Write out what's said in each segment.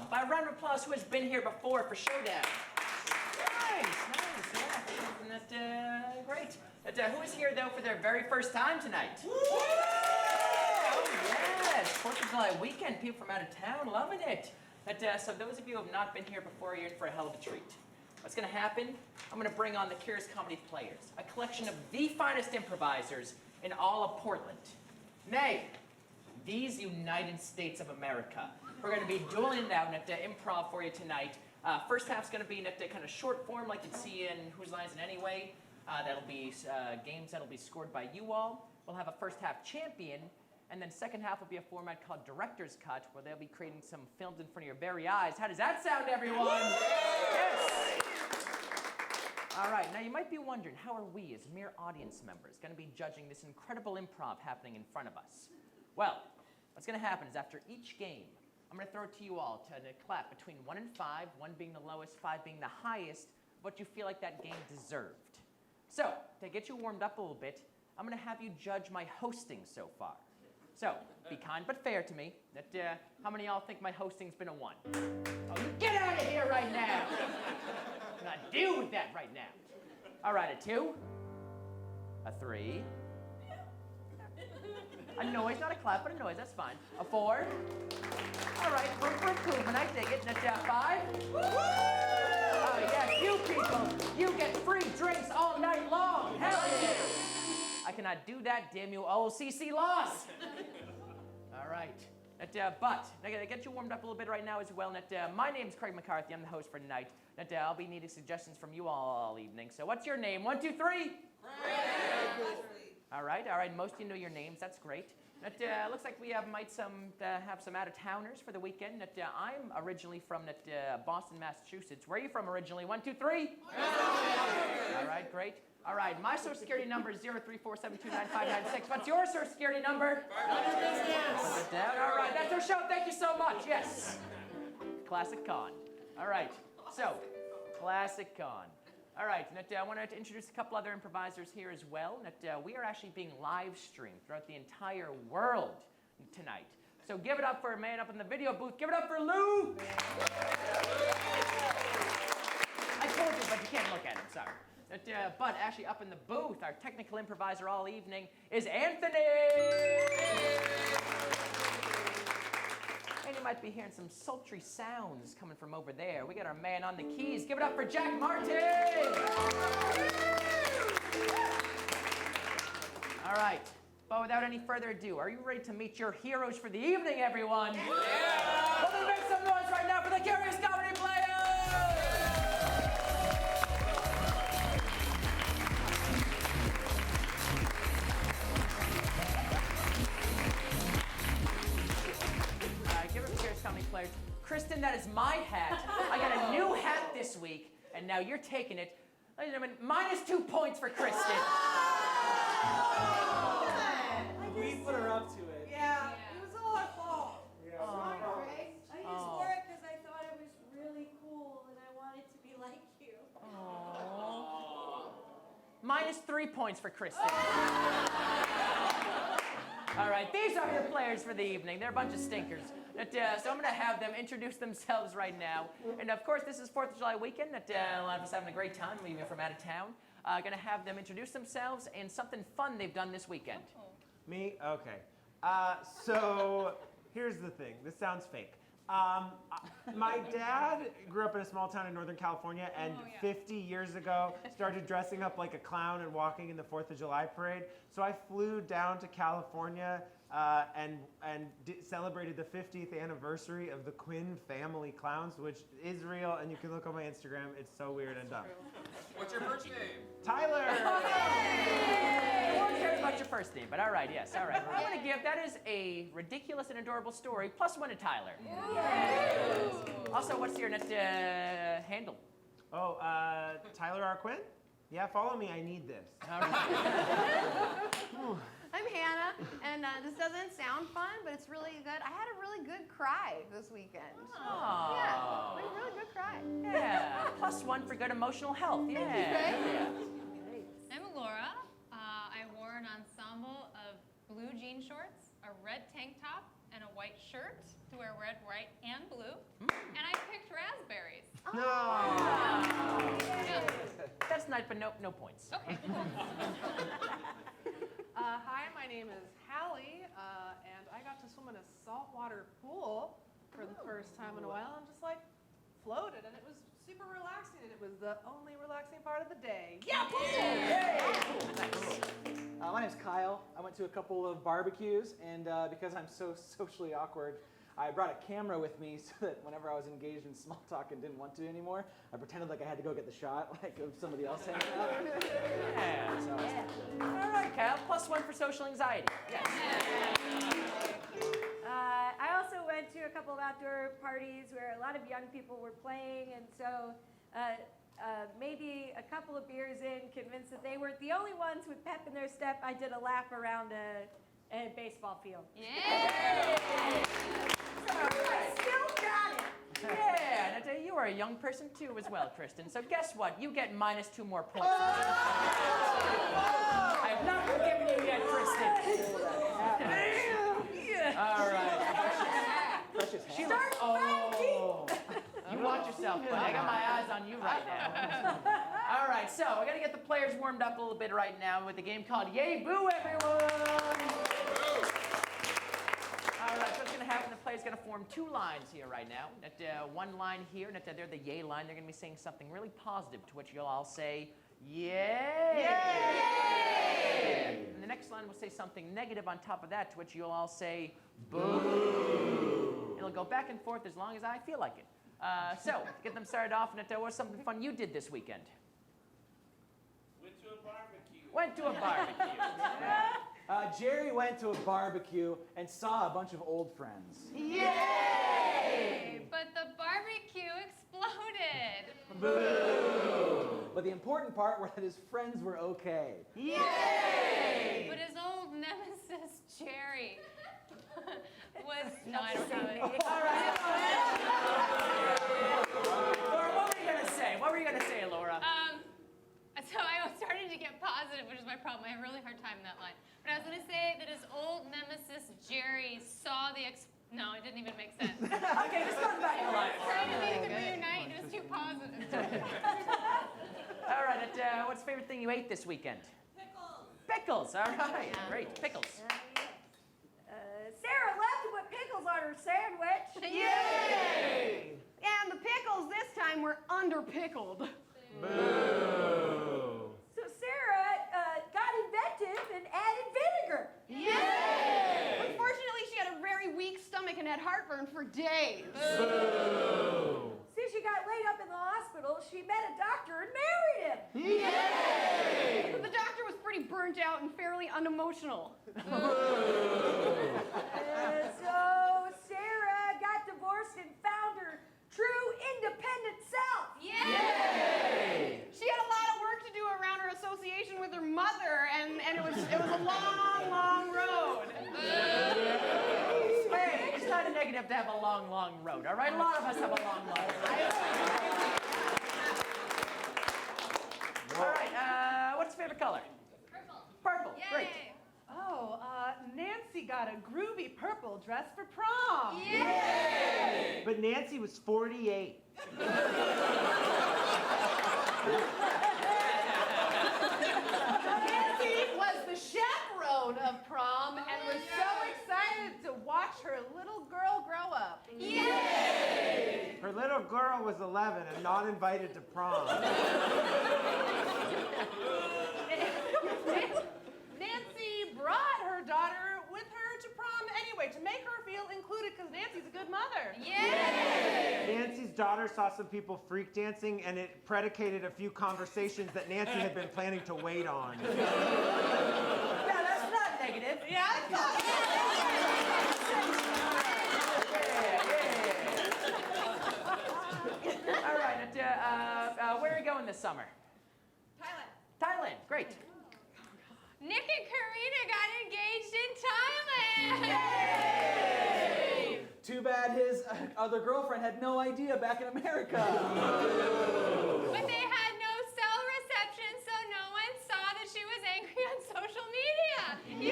welcome, by a round of applause, who has been here before for Showdown. Nice, yeah. Great. Who is here, though, for their very first time tonight? Oh, yes, 4th of July weekend, people from out of town, loving it. So those of you who have not been here before, you're in for a hell of a treat. What's going to happen? I'm going to bring on the Curious Comedy Players, a collection of the finest improvisers in all of Portland. Nay, these United States of America. We're going to be dueling it out at Improv for you tonight. First half's going to be in kind of short form like you'd see in Whose Lines It Anyway. That'll be games that'll be scored by you all. We'll have a first half champion, and then second half will be a format called Director's Cut, where they'll be creating some films in front of your very eyes. How does that sound, everyone? Yes! All right, now you might be wondering, how are we, as mere audience members, going to be judging this incredible improv happening in front of us? Well, what's going to happen is after each game, I'm going to throw it to you all to clap between 1 and 5, 1 being the lowest, 5 being the highest, what you feel like that game deserved. So, to get you warmed up a little bit, I'm going to have you judge my hosting so far. So, be kind but fair to me. How many of y'all think my hosting's been a 1? Oh, you get out of here right now! I'm not deal with that right now. All right, a 2, a 3, a noise, not a clap, but a noise, that's fine. A 4. All right, room for improvement, I dig it. 5. Woo! Oh, yes, you people, you get free drinks all night long. Hell yeah! I cannot do that, damn you, OCC lost. All right. But I gotta get you warmed up a little bit right now as well. My name's Craig McCarthy. I'm the host for tonight. I'll be needing suggestions from you all evening. So what's your name? 1, 2, 3. Craig. All right. Most of you know your names. That's great. Looks like we might have some out-of-towners for the weekend. I'm originally from Boston, Massachusetts. Where are you from originally? 1, 2, 3. All right, great. All right, my social security number is 034729596. What's your social security number? All right, that's our show. Thank you so much. Yes. Classic con. All right, so, classic con. All right, I wanted to introduce a couple other improvisers here as well. We are actually being live streamed throughout the entire world tonight. So give it up for a man up in the video booth. Give it up for Lou. I told you, but you can't look at him, sorry. But actually up in the booth, our technical improviser all evening is Anthony! And you might be hearing some sultry sounds coming from over there. We got our man on the keys. Give it up for Jack Martin! All right, but without any further ado, are you ready to meet your heroes for the evening, everyone? Yeah! Well, then make some noise right now for the Curious Comedy Players! Players. Kristen, that is my hat. I got a new hat this week, and now you're taking it. Ladies and gentlemen, -2 points for Kristen. We put her up to it. Yeah, it was all our fault. Yeah. Sorry, Craig. I just wore it because I thought it was really cool, and I wanted to be like you. -3 points for Kristen. All right, these are your players for the evening. They're a bunch of stinkers. So I'm going to have them introduce themselves right now. And of course, this is 4th of July weekend. A lot of us having a great time, even from out of town. Going to have them introduce themselves and something fun they've done this weekend. Me? Okay. So here's the thing. This sounds fake. My dad grew up in a small town in Northern California, and 50 years ago started dressing up like a clown and walking in the 4th of July parade. So I flew down to California and celebrated the 50th anniversary of the Quinn family clowns, which is real, and you can look on my Instagram. It's so weird and dumb. What's your first name? Tyler! Hey! No one cares about your first name, but all right, yes, all right. I'm going to give, that is a ridiculous and adorable story, +1 to Tyler. Yay! Also, what's your handle? Oh, Tyler R. Quinn? Yeah, follow me, I need this. All right. I'm Hannah, and this doesn't sound fun, but it's really good. I had a really good cry this weekend. Aww. Yeah, a really good cry. Yeah, +1 for good emotional health. Yeah. I'm Laura. I wore an ensemble of blue jean shorts, a red tank top, and a white shirt to wear red, white, and blue. And That's nice, but no points. Okay. Hi, my name is Hallie, and I got to swim in a saltwater pool for the first time in a while. I'm just like floated, and it was super relaxing, and it was the only relaxing part of the day. Yeah! My name's Kyle. I went to a couple of barbecues, and because I'm so socially awkward, I brought a camera with me so that whenever I was engaged in small talk and didn't want to anymore, I pretended like I had to go get the shot, like of somebody else hanging out. All right, Kyle, +1 for social anxiety. Yes. I also went to a couple of outdoor parties where a lot of young people were playing, and so maybe a couple of beers in, convinced that they weren't the only ones with pep in their step, I did a lap around a baseball field. Yeah. I still got it. Yeah, and I tell you, you are a young person too as well, Kristen. So guess what? You get -2 more points. I have not forgiven you yet, Kristen. All right. Precious hand. You watch yourself, buddy. I got my eyes on you right now. All right, so I got to get the players warmed up a little bit right now with a game called Yay Boo, everyone. All right, so what's going to happen, the player's going to form 2 lines here right now. One line here, and they're the yay line. They're going to be saying something really positive, to which you'll all say, yay! Yay! And the next line will say something negative on top of that, to which you'll all say, boo! It'll go back and forth as long as I feel like it. So, to get them started off, and what's something fun you did this weekend? Went to a barbecue. Jerry went to a barbecue and saw a bunch of old friends. Yay! But the barbecue exploded. Boo! But the important part was that his friends were okay. Yay! But his old nemesis, Jerry, was... No, I don't have it. All right. Laura, what were you going to say? What were you going to say, Laura? So I was starting to get positive, which is my problem. I have a really hard time in that line. But I was going to say that his old nemesis, Jerry, saw the... No, it didn't even make sense. Okay, just come back to life. Trying to make them reunite. It was too positive. All right, what's the favorite thing you ate this weekend? Pickles. Pickles, all right. Great, pickles. Sarah loved to put pickles on her sandwich. Yay! And the pickles this time were under-pickled. Boo! So Sarah got inventive and added vinegar. Yay! Unfortunately, she had a very weak stomach and had heartburn for days. Boo! Since she got laid up in the hospital, she met a doctor and married him. Yay! The doctor was pretty burnt out and fairly unemotional. So Sarah got divorced and found her true independent self. Yay! She had a lot of work to do around her association with her mother, and it was a long, long road. Hey, it's not a negative to have a long, long road, all right? A lot of us have a long, long road. All right, what's your favorite color? Purple. Purple, great. Yay. Oh, Nancy got a groovy purple dress for prom. Yay! But Nancy was 48. Nancy was the chaperone of prom and was so excited to watch her little girl grow up. Yay! Her little girl was 11 and not invited to prom. Nancy brought her daughter with her to prom anyway to make her feel included because Nancy's a good mother. Yay! Nancy's daughter saw some people freak dancing, and it predicated a few conversations that Nancy had been planning to wait on. No, that's not negative. Yeah, I thought All right, where are you going this summer? Thailand. Thailand, great. Nick and Karina got engaged in Thailand. Yay! Too bad his other girlfriend had no idea back in America. But they had no cell reception, so no one saw that she was angry on social media.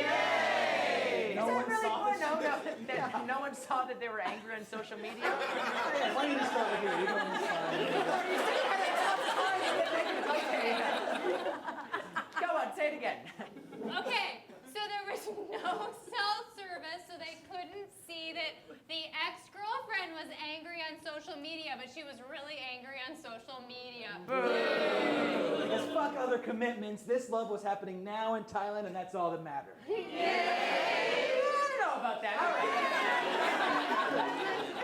Yay! No one saw No, no one saw that they were angry on social media? Why don't you start with here? You go on this side. Okay. Go on, say it again. Okay, so there was no cell service, so they couldn't see that the ex-girlfriend was angry on social media, but she was really angry on social media. Because fuck other commitments. This love was happening now in Thailand, and that's all that mattered. I don't know about that.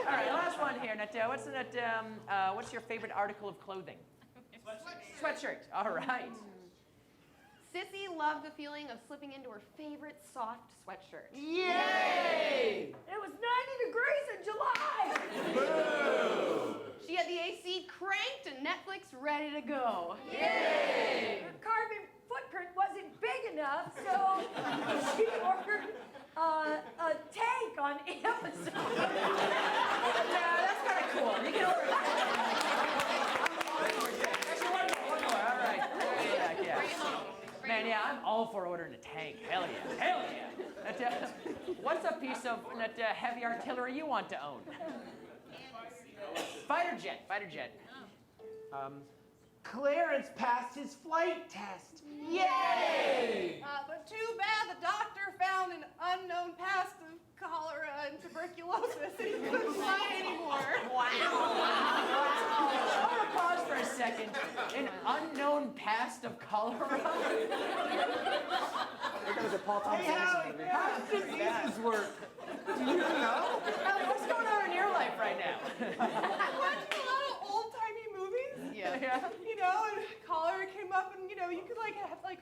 All right, last one here. What's your favorite article of clothing? Sweatshirt. All right. Sissy loved the feeling of slipping into her favorite soft sweatshirt. Yay! It was 90 degrees in July. She had the AC cranked and Netflix ready to go. Yay! Her carbon footprint wasn't big enough, so she ordered a tank on Amazon. Yeah, that's kind of cool. You can order that. Actually, one more. All right. Yeah. Man, yeah, I'm all for ordering a tank. Hell yeah. Hell yeah. What's a piece of heavy artillery you want to own? Fighter jet. Clarence passed his flight test. Yay! But too bad the doctor found an unknown past of cholera and tuberculosis and he couldn't fly anymore. Wow. I want to pause for a second. An unknown past of cholera? That was a Paul Thomas Anderson movie. How does diseases work? Do you know? Hallie, what's going on in your life right now? Watching a lot of old-timey movies. Yeah. You know, and cholera came up, and you know, you could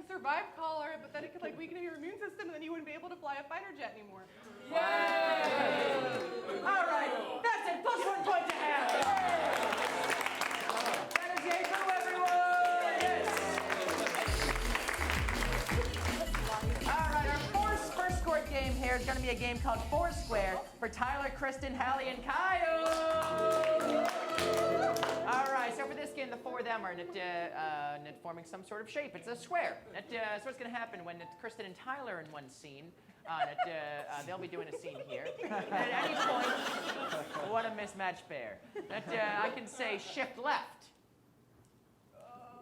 survive cholera, but then it could weaken your immune system, and then you wouldn't be able to fly a fighter jet anymore. Yay! All right, that's it. +1 point to Hallie. That is yay for everyone. Yes. All right, our first scored game here is going to be a game called Foursquare for Tyler, Kristen, Hallie, and Kyle. All right, so for this game, the four of them are forming some sort of shape. It's a square. So what's going to happen when Kristen and Tyler are in one scene? They'll be doing a scene here. At any point, what a mismatched pair. I can say shift left.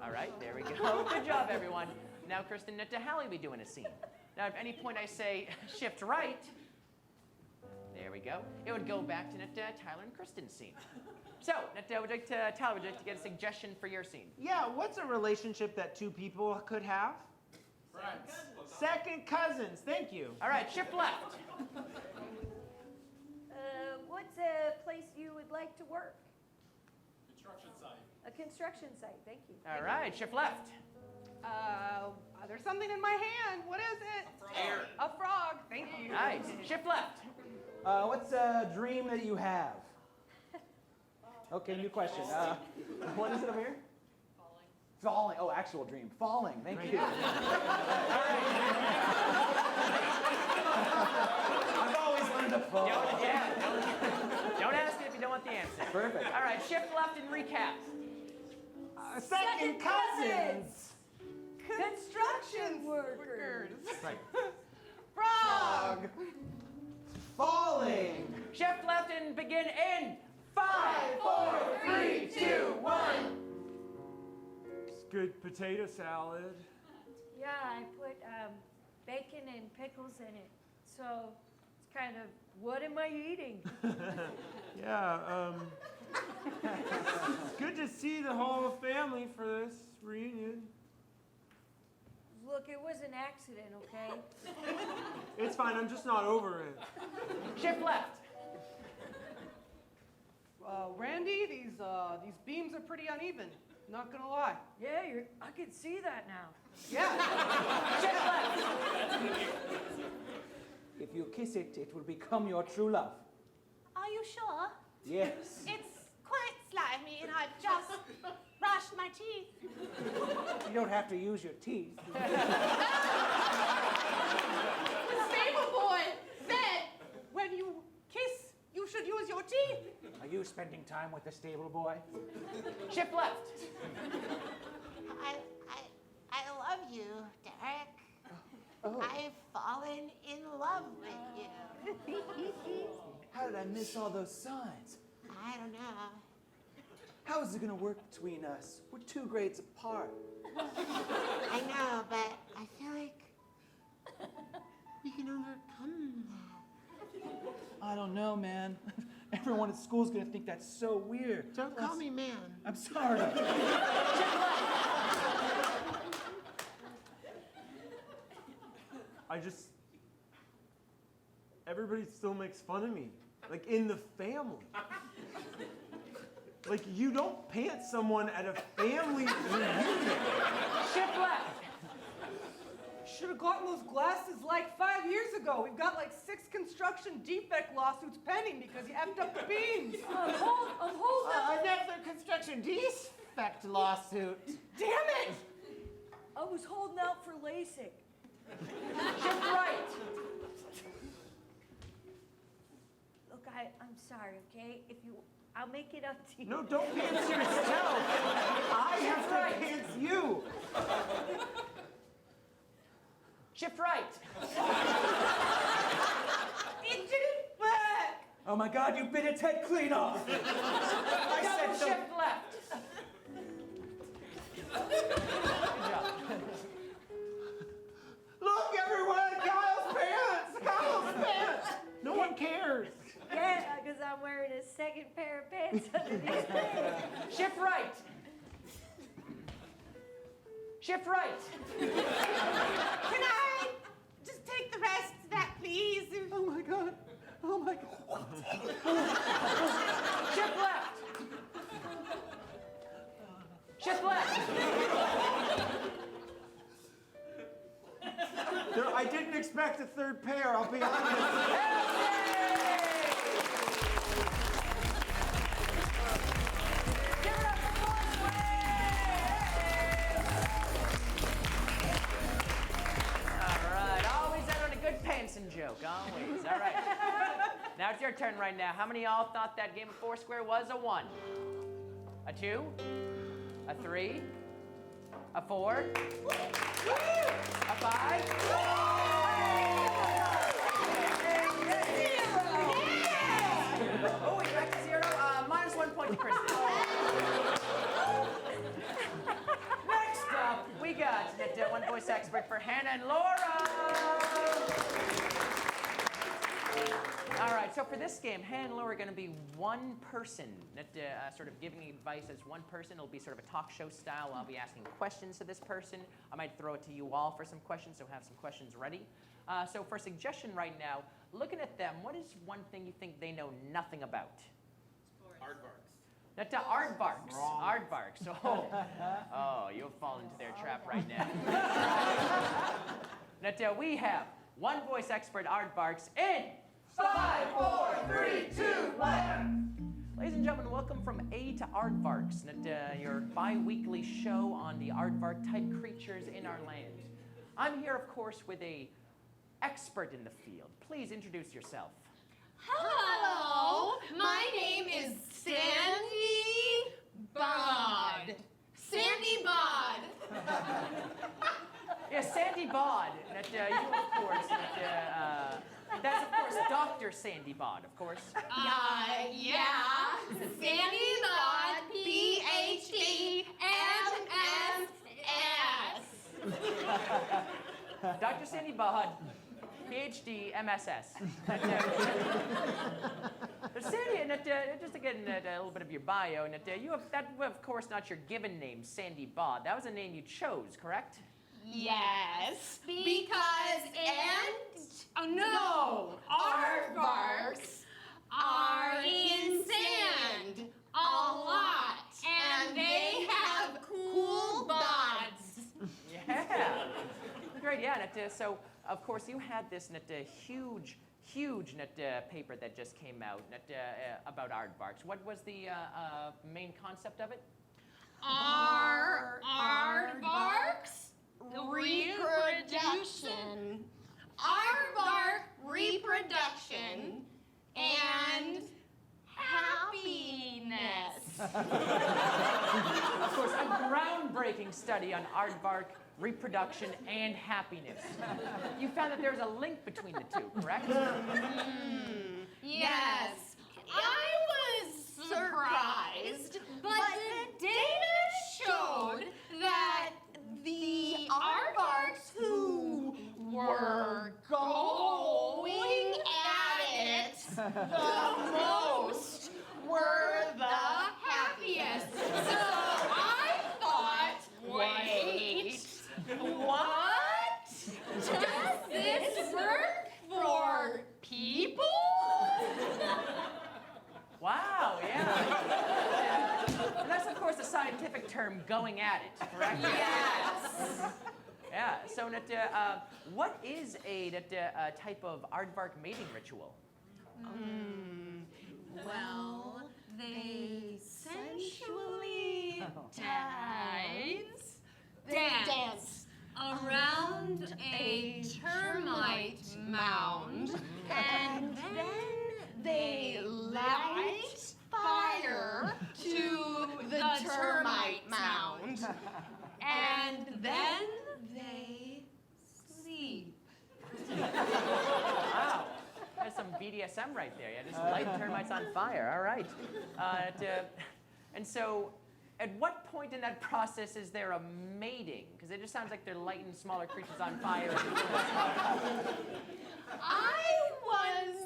All right, there we go. Good job, everyone. Now Kristen and Hallie will be doing a scene. Now, at any point I say shift right, there we go. It would go back to Tyler and Kristen's scene. So, Tyler, would you like to get a suggestion for your scene? Yeah, what's a relationship that two people could have? Friends. Second cousins, thank you. All right, shift left. What's a place you would like to work? Construction site. A construction site. Thank you. All right, shift left. There's something in my hand. What is it? Air. A frog. Thank you. Nice. Shift left. What's a dream that you have? Okay, new question. What is it over here? Falling. Oh, actual dream. Falling. Thank you. I've always wanted to fall. Don't ask it if you don't want the answer. Perfect. All right, shift left and recap. Second cousins. Construction workers. Right. Frog. Falling. Shift left and begin in 5, 4, 3, 2, 1. Good potato salad. Yeah, I put bacon and pickles in it. So it's kind of, what am I eating? Yeah, it's good to see the whole family for this reunion. Look, it was an accident, okay? It's fine, I'm just not over it. Shift left. Randy, these beams are pretty uneven. Not gonna lie. Yeah, I can see that now. Yeah. Shift left. If you kiss it, it will become your true love. Are you sure? Yes. It's quite slimy and I've just brushed my teeth. You don't have to use your teeth. The stable boy said when you kiss, you should use your teeth. Are you spending time with the stable boy? Shift left. I love you, Derek. Oh. I've fallen in love with you. How did I miss all those signs? I don't know. How is it gonna work between us? We're 2 grades apart. I know, but I feel like we can overcome that. I don't know, man. Everyone at school's gonna think that's so weird. Don't call me man. I'm sorry. Everybody still makes fun of me. Like, in the family. Like, you don't pant someone at a family reunion. Shift left. Should have gotten those glasses like 5 years ago. We've got like 6 construction defect lawsuits pending because you effed up the beams. Hold on. Another construction defect lawsuit. Damn it! I was holding out for LASIK. Shift right. Look, I'm sorry, okay? I'll make it up to you. No, don't pants yourself. I have to pants you. Shift right. It didn't work! Oh my God, you bit its head clean off. I Double said so. shift left. Good job. Look, everyone! Kyle's pants! Kyle's pants! No one cares. Yeah, because I'm wearing a second pair of pants underneath these. Shift right. Shift right. Can I just take the rest of that, please? Oh my God. Oh my God. Shift left. Shift left. I didn't expect a third pair, I'll be honest. Joke, always. All right. Now it's your turn right now. How many of y'all thought that game of Foursquare was a 1? A 2? A 3? A 4? A 5? Oh, you're back to 0. Minus 1 point to Kristen. Next up, we got the one voice expert for Hannah and Laura. All right, so for this game, Hannah and Laura are going to be one person, sort of giving advice as one person. It'll be sort of a talk show style. I'll be asking questions to this person. I might throw it to you all for some questions, so have some questions ready. So for a suggestion right now, looking at them, what is one thing you think they know nothing about? Sports. Aardvarks. Aardvarks. Oh, you'll fall into their trap right now. We have one voice expert aardvarks in 5, 4, 3, 2, 1. Ladies and gentlemen, welcome from A to Aardvarks, your bi-weekly show on the aardvark-type creatures in our land. I'm here, of course, with a expert in the field. Please introduce yourself. Hello, my name is Sandy Bod. Sandy Bod. Yes, Sandy Bod. You, of course, that's, of course, Dr. Sandy Bod, of course. Yeah. Sandy Bod, PhD, MSS. Dr. Sandy Bod, PhD, MSS. Sandy, just to get a little bit of your bio, you have, that was, of course, not your given name, Sandy Bod. That was a name you chose, correct? Yes, because aardvarks are in sand a lot, and they have cool bods. Yeah, great. Yeah, so of course you had this huge paper that just came out about aardvarks. What was the main concept of it? Aardvarks reproduction. Aardvark reproduction and happiness. Of course, a groundbreaking study on aardvark reproduction and happiness. You found that there's a link between the two, correct? Yes, I was surprised, but the data showed that the aardvarks who were going at it the most were the happiest. So I thought, wait, what? Does this work for people? Wow, yeah. And that's, of course, a scientific term, going at it, correct? Yes. Yeah, so what is a type of aardvark mating ritual? Well, they sensually dance around a termite mound, and then they light fire to the termite mound, and then they sleep. Wow, that's some BDSM right there. Yeah, just light termites on fire. All right. And so, at what point in that process is there a mating? Because it just sounds like they're lighting smaller creatures on fire. I was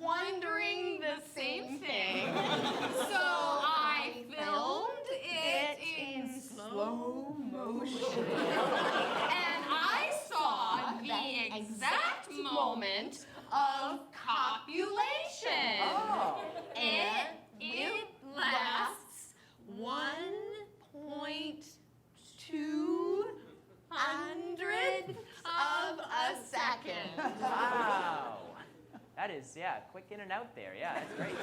wondering the same thing, so I filmed it in slow motion. And I saw the exact moment of copulation. Oh. It lasts 1.2 of a second. Wow. That is, yeah, quick in and out there. Yeah, that's great.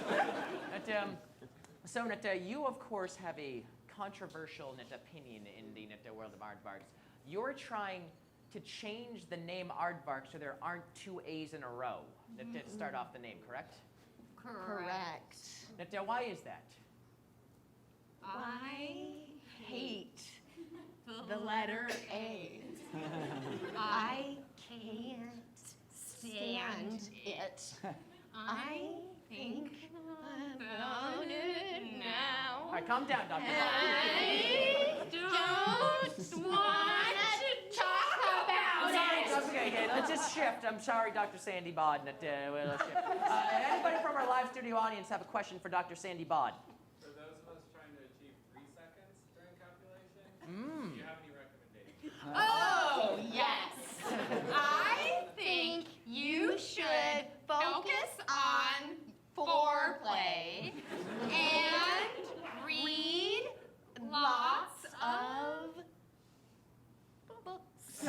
So, you, of course, have a controversial opinion in the world of aardvarks. You're trying to change the name aardvark so there aren't two A's in a row to start off the name, correct? Correct. Why is that? I hate the letter A. I can't stand it. I think about it now. All right, calm down, Dr. I don't want to talk about it. Okay, let's just shift. I'm sorry, Dr. Sandy Bod. Let's shift. Anybody from our live studio audience have a question for Dr. Sandy Bod? For those of us trying to achieve 3 seconds during copulation, do you have any recommendations? Oh, yes. I think you should focus on foreplay and read lots of books.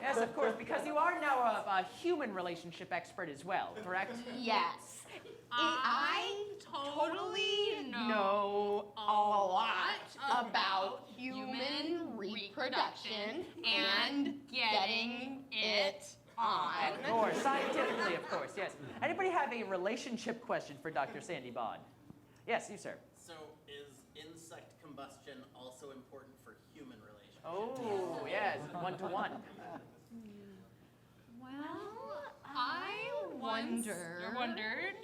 Yes, of course, because you are now a human relationship expert as well, correct? Yes. I totally know a lot about human reproduction and getting it on. Of course, scientifically, of course, yes. Anybody have a relationship question for Dr. Sandy Bod? Yes, you, sir. So is insect combustion also important for human relations? Oh, yes, 1-to-1. Well, I wondered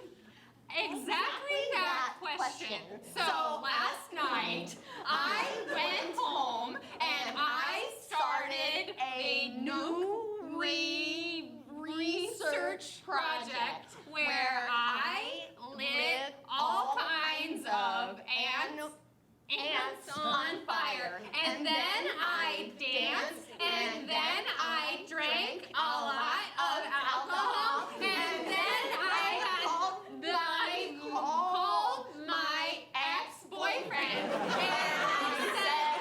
exactly that question. So last night, I went home and I started a new research project where I lit all kinds of ants on fire. And then I danced, and then I drank a lot of alcohol, and then I called my ex-boyfriend, and I said,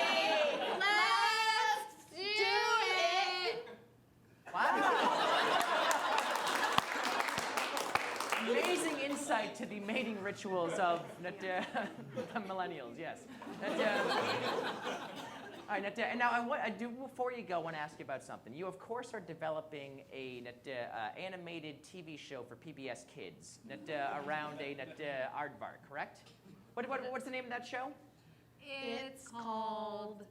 hey, let's do it. Wow. Amazing insight to the mating rituals of the millennials, yes. All right, and now I do, before you go, want to ask you about something. You, of course, are developing a animated TV show for PBS Kids around a aardvark, correct? What's the name of that show? It's called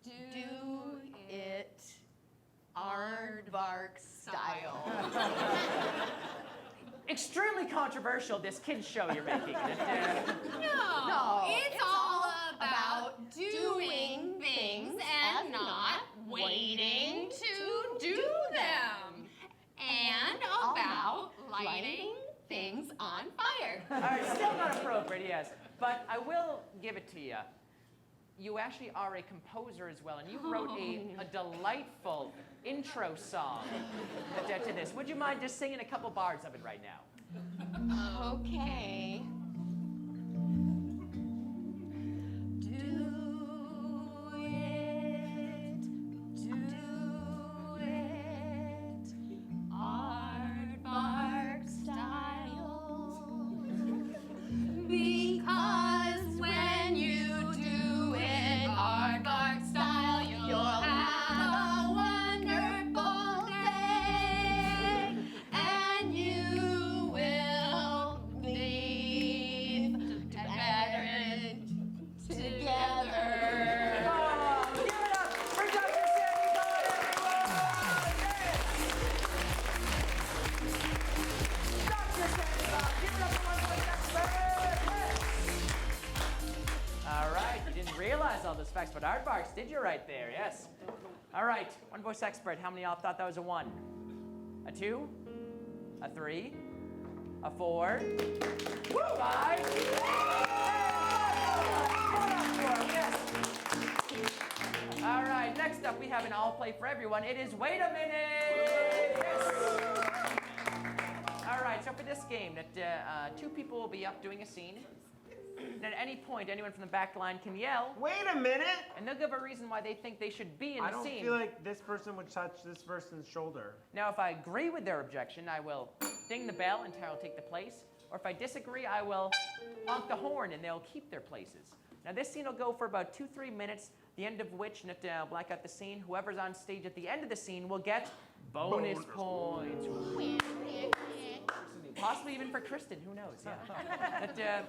Do It aardvark style. Extremely controversial, this kids show you're making. No, it's all about doing things and not waiting to do them. And about lighting things on fire. All right, still not appropriate, yes. But I will give it to you. You actually are a composer as well, and you wrote a delightful intro song to this. Would you mind just singing a couple bars of it right now? Okay. Aardvark style. Because when you do it aardvark style, you'll have a wonderful day, and you will leave better together. Oh, give it up for Dr. Sandy Bond, everyone! Yes! Dr. Sandy Bond, give it up for one voice expert! Yes! All right, you didn't realize all those facts about aardvarks, did you, right there? Yes. All right, one voice expert. How many of y'all thought that was a 1? A 2? A 3? A 4? 5? Yes. All right, next up we have an all play for everyone. It is Wait a Minute! Yes. All right, so for this game, that 2 people will be up doing a scene. And at any point, anyone from the back line can yell, Wait a minute! and they'll give a reason why they think they should be in I the don't scene. feel like this person would touch this person's shoulder. Now, if I agree with their objection, I will ding the bell and Tara will take the place. Or if I disagree, I will honk the horn and they'll keep their places. Now, this scene will go for about 2-3 minutes, the end of which, I'll black out the scene. Whoever's on stage at the end of the scene will get bonus points. Possibly even for Kristen, who knows? Yeah.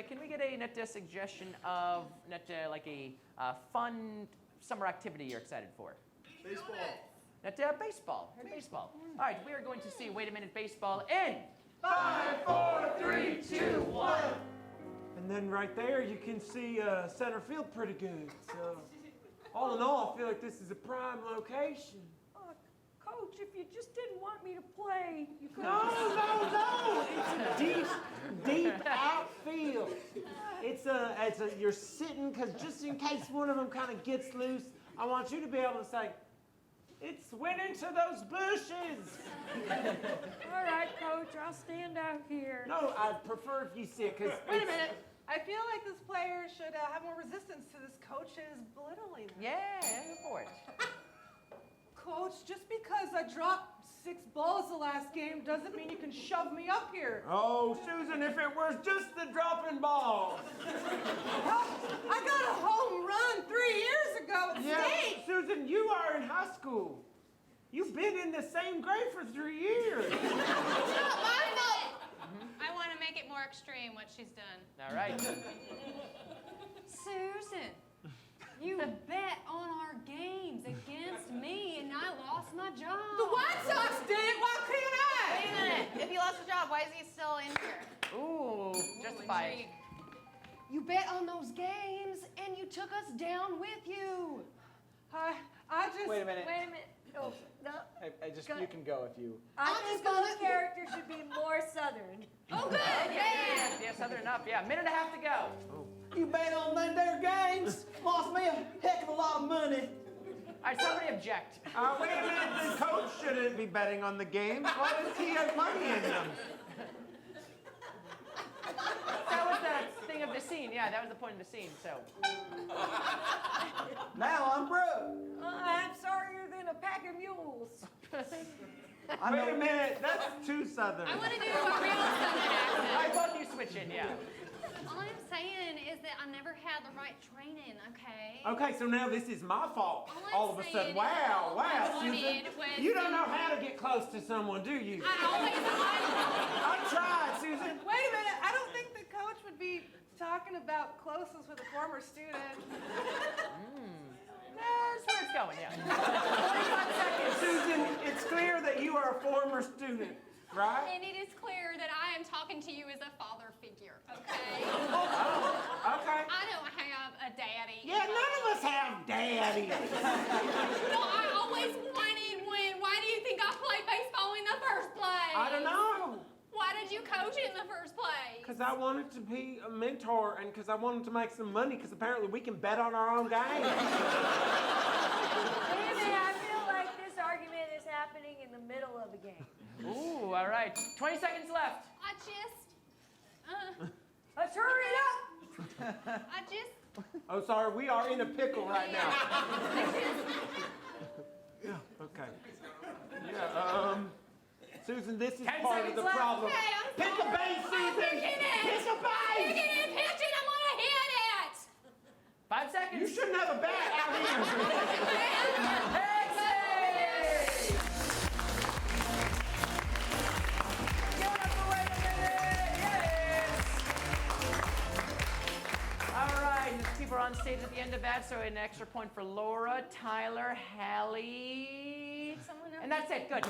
Can we get a suggestion of like a fun summer activity you're excited for? Baseball. Baseball. Baseball. All right, we are going to see Wait a Minute Baseball in 5, 4, 3, 2, 1. And then right there, you can see center field pretty good. So, all in all, I feel like this is a prime location. Coach, if you just didn't want me to play, you could No. It's a deep outfield. You're sitting, because just in case one of them kind of gets loose, I want you to be able to say, it's went into those bushes. All right, Coach, I'll stand out here. No, I'd prefer if you sit, because Wait a minute. I feel like this player should have more resistance to this coach's belittling. Yeah, go for it. Coach, just because I dropped 6 balls the last game doesn't mean you can shove me up here. Oh, Susan, if it was just the dropping ball. I got a home run 3 years ago at state. Susan, you are in high school. You've been in the same grade for 3 years. It's not my fault. I want to make it more extreme, what she's done. All right. Susan, you bet on our games against me, and I lost my job. The White Sox did it. Why can't I? Wait a minute. If he lost his job, why is he still in here? Ooh, justify it. You bet on those games, and you took us down with you. I just... Wait a minute. Wait a minute. Oh, no. You can go if you. I think the character should be more Southern. Oh, good. Yeah, Southern up. Yeah, 1.5 minutes to go. You bet on them there games. Lost me a heck of a lot of money. All right, somebody object. Wait a minute, the coach shouldn't be betting on the games. Why does he have money in them? That was the thing of the scene. Yeah, that was the point of the scene, so. Now I'm broke. I'm sorrier than a pack of mules. Wait a minute, that's too Southern. I want to do a real Southern accent. All right, both you switch in, yeah. All I'm saying is that I never had the right training, okay? Okay, so now this is my fault. All All of I'm a sudden, saying is wow, all I Susan. wanted was You don't to- know how to get close to someone, do you? I I tried, Susan. Wait a minute. I don't think the coach would be talking about closeness with a former student. That's where it's going, yeah. 45 seconds clear that you are a former student, right? And it is clear that I am talking to you as a father figure, okay? Okay. I don't have a daddy. Yeah, none of us have daddies. Well, I always wanted one. Why do you think I played baseball in the first place? I don't know. Why did you coach it in the first place? Because I wanted to be a mentor and because I wanted to make some money because apparently we can bet on our own game. Wait a minute, I feel like this argument is happening in the middle of a game. Ooh, all right. 20 seconds left. Let's hurry it up! Oh, sorry, we are in a pickle right now. Yeah, okay. Yeah, Susan, this is 10 part of seconds the left. problem. Okay, I'm Pick a sorry. base, I'm Susan! picking it. Pick a Pick base! it and pitch it. I'm gonna hit it. 5 seconds. You shouldn't have a bat out here. Give it up for wait a minute. Yes. All right, the people are on stage at the end of that, so an extra point for Laura, Tyler, Hallie. And that's it, good.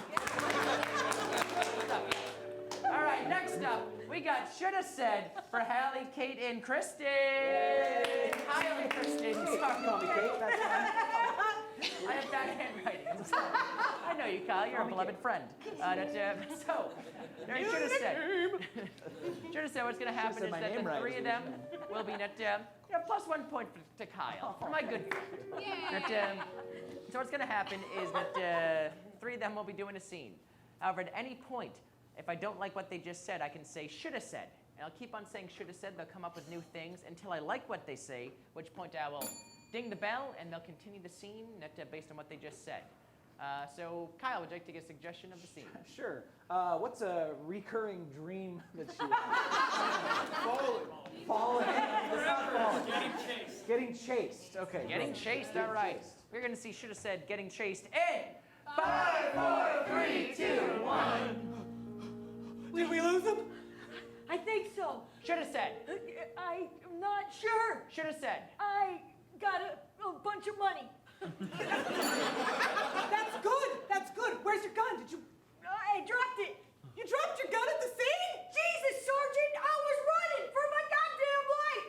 All right, next up, we got Shoulda Said for Hallie, Kate, and Kristen. Hi, and Kristen. Call me Kate, that's fine. I have bad handwriting. I know you, Kyle. You're a beloved friend. So, during Shoulda Said. Shoulda Said what's going to happen said is my that name the right, three of them will be plus 1 point to Kyle, for my good friend. So what's going to happen is that three of them will be doing a scene. However, at any point, if I don't like what they just said, I can say shoulda said. And I'll keep on saying shoulda said. They'll come up with new things until I like what they say, which point I will ding the bell and they'll continue the scene based on what they just said. So Kyle, would you like to get a suggestion of the scene? Sure. What's a recurring dream that you have? Falling. It's not falling. Getting chased. Okay. Getting good. chased, all right. We're going to see shoulda said getting chased in 5, 4, 3, 2, 1. Did we lose him? I think so. Shoulda said. I'm not sure. Shoulda said. I got a bunch of money. That's good. That's good. Where's your gun? Did you? I dropped it. You dropped your gun at the scene? Jesus, Sergeant, I was running for my goddamn life.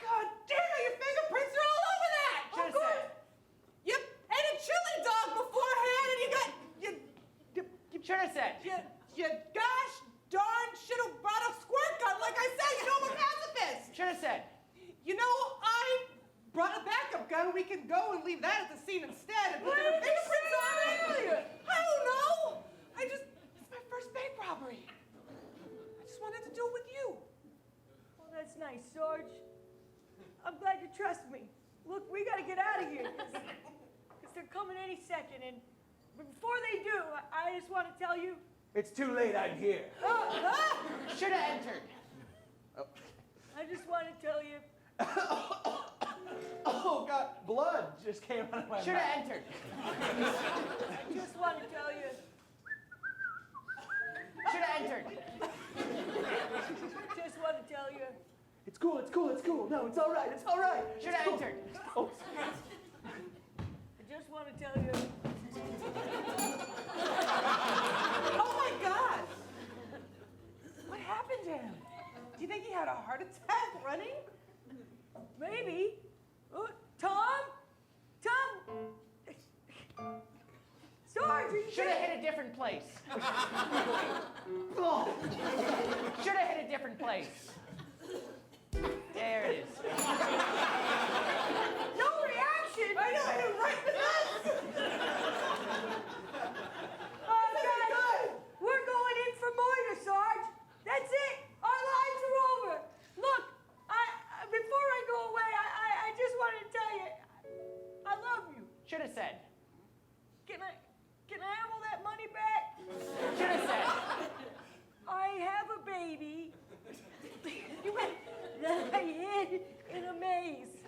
God damn it! Your fingerprints are all over that. Shoulda said. You ate a chili dog beforehand, and you got Shoulda said. you gosh darn should have brought a squirt gun, like I said. You know I'm a pacifist. Shoulda said. You know I brought a backup gun. We can go and leave that at the scene instead and put their fingerprints on it. I don't know. It's my first bank robbery. I just wanted to do it with you. Well, that's nice, Sarge. I'm glad you trust me. Look, we gotta get out of here, because they're coming any second. And before they do, I just want to tell you. It's too late, I'm here. Shoulda entered. I just want to tell you. Oh, God, blood just came out of my Shoulda mouth. entered. I just want to tell you. Shoulda entered. Just want to tell you. It's cool, it's cool, it's cool. No, it's all right, it's all right. It's Shoulda cool. entered. Oh, I just want to tell you. Oh my God! What happened to him? Do you think he had a heart attack running? Maybe. Tom? Sarge, are you Shoulda hit a different place. Shoulda hit a different place. There it is. No reaction. I know, I know, right? Oh, guys, we're going in for murder, Sarge. That's it. Our lives are over. Look, before I go away, I just wanted to tell you, I love you. Shoulda said. Can I have all that money back? Shoulda said. I have a baby that I hid in a maze.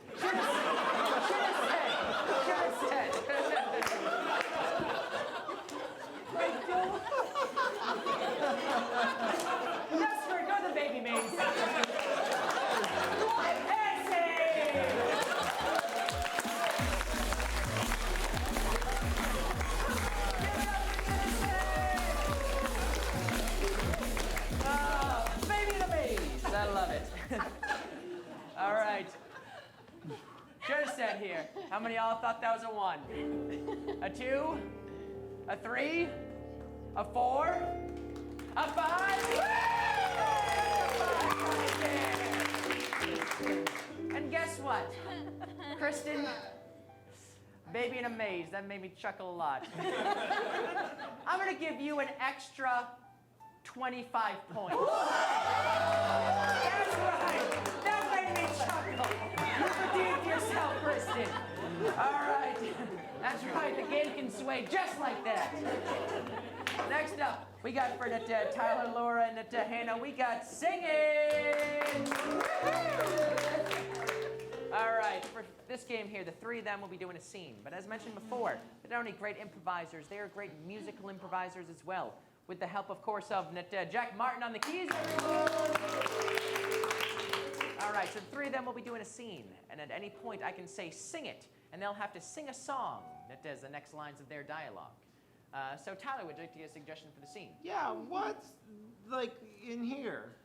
All right. Should have said here. How many of y'all thought that was a 1? A 2? A 3? A 4? A 5? And guess what? Kristen, baby in a maze. That made me chuckle a lot. I'm going to give you an extra 25 points. That's right. That made me chuckle. You redeemed yourself, Kristen. All right. That's right. The game can sway just like that. Next up, we got for that Tyler, Laura, and that Hannah, we got singing. All right, for this game here, the 3 of them will be doing a scene. But as mentioned before, they're not only great improvisers, they are great musical improvisers as well. With the help, of course, of Jack Martin on the keys, everyone. All right, so the 3 of them will be doing a scene. And at any point, I can say, sing it. And they'll have to sing a song that does the next lines of their dialogue. So Tyler, would you like to get a suggestion for the scene? Yeah, what's, like, in here?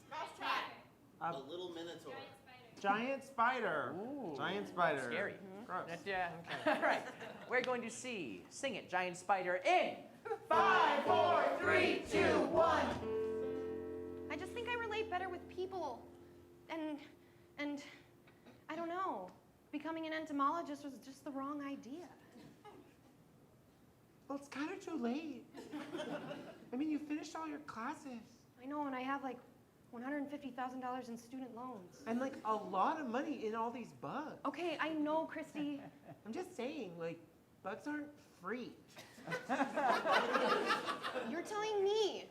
Mousetrap. A little minotaur. giant spider. Ooh. Giant spider. Scary. Gross. All right, we're going to see Sing It, Giant Spider in 5, 4, 3, 2, 1. I just think I relate better with people. And I don't know. Becoming an entomologist was just the wrong idea. Well, it's kind of too late. I mean, you finished all your classes. I know, and I have like $150,000 in student loans. And like a lot of money in all these bugs. Okay, I know, Christy. I'm just saying, like, bugs aren't free. You're telling me.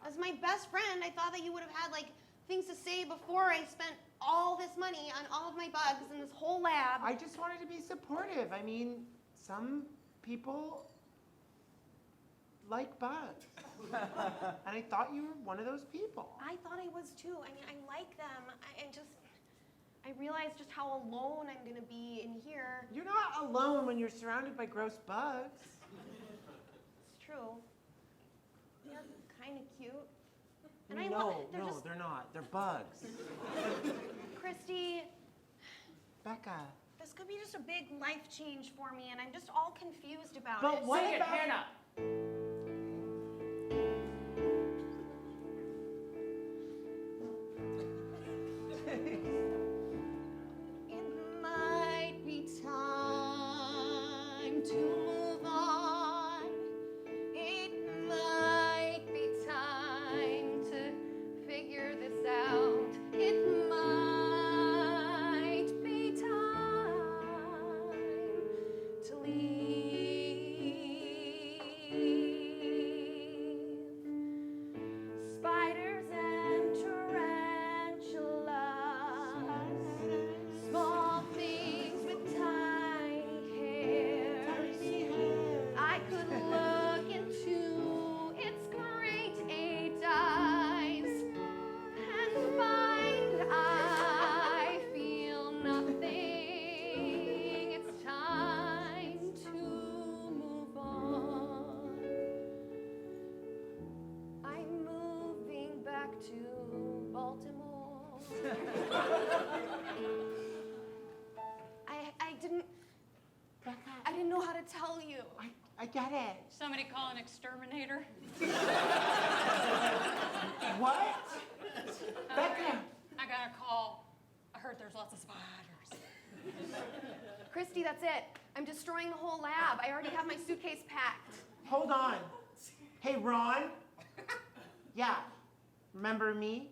As my best friend, I thought that you would have had like things to say before I spent all this money on all of my bugs in this whole lab. I just wanted to be supportive. I mean, some people like bugs. And I thought you were one of those people. I thought I was too. I mean, I like them. I realized just how alone I'm gonna be in here. You're not alone when you're surrounded by gross bugs. It's true. They're kind of cute. And They're not. They're bugs. Christy, Becca. this could be just a big life change for me, and I'm just all confused about But it. what Sing it, about Hannah. It might be time to move on. It might be time to figure this out. It might be time to leave. Spiders and tarantulas, small things with tiny hairs. I could look into its great 8 eyes and find I feel nothing. It's time to move on. I'm moving back to Baltimore. I didn't know how to tell you. I get it. Somebody call an exterminator. What? Becca. I got a call. I heard there's lots of spiders. Christy, that's it. I'm destroying the whole lab. I already have my suitcase packed. Hold on. Hey, Ron. Yeah. Remember me?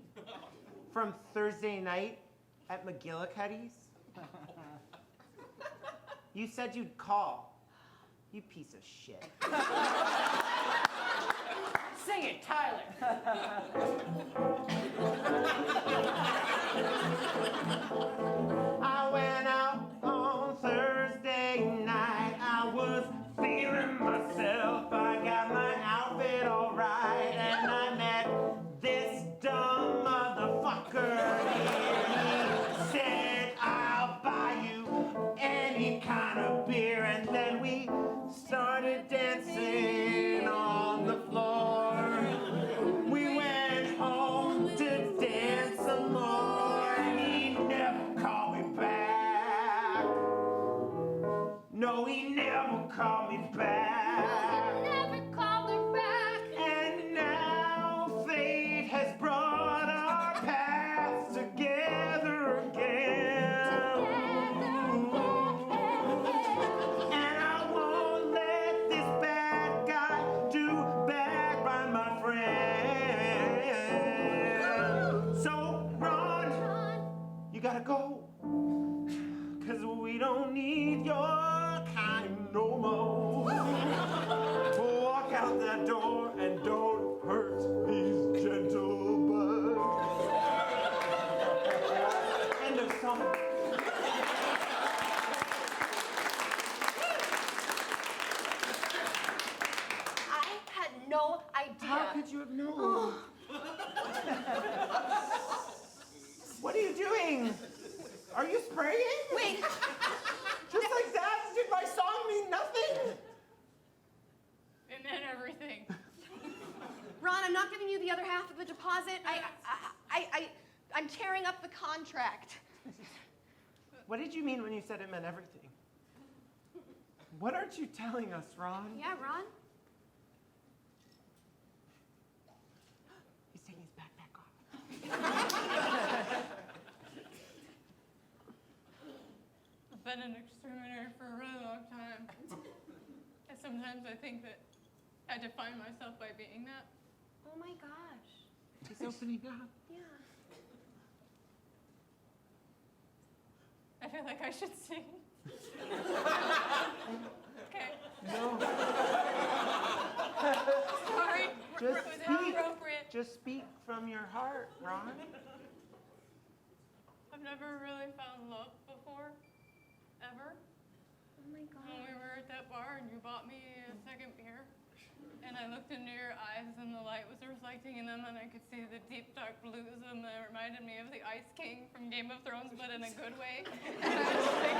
From Thursday night at McGillicuddy's? You said you'd call. You piece of shit. Sing it, Tyler. I went out on Thursday night. I was feeling myself. I got my outfit all right. And I met this dumb motherfucker. And he said, I'll buy you any kind of beer. And then we started dancing on the floor. We went home to dance some more. call me back. You never called her back. And now fate has brought our paths together again. And I won't let this bad guy do bad by my friend. So, Ron, you gotta go. 'Cause we don't need your kind no more. Walk out that door and don't hurt these gentle bugs. End of song. I had no idea. How could you have known? What are you doing? Are you spraying? Wait. Just like that? Did my song mean nothing? It meant everything. Ron, I'm not giving you the other half of the deposit. I'm tearing up the contract. What did you mean when you said it meant everything? What aren't you telling us, Ron? Yeah, Ron? He's taking his backpack off. I've been an exterminator for a really long time. And sometimes I think that I define myself by being that. Oh my gosh. He's opening up. Yeah. I feel like I should sing. Okay. No. Sorry. Just Was it speak. inappropriate? Just speak from your heart, Ron. I've never really found love before. Ever. Oh my When we god. were at that bar and you bought me a second beer, and I looked into your eyes and the light was reflecting in them and I could see the deep dark blues of them that reminded me of the Ice King from Game of Thrones, but in a good way. And I was like,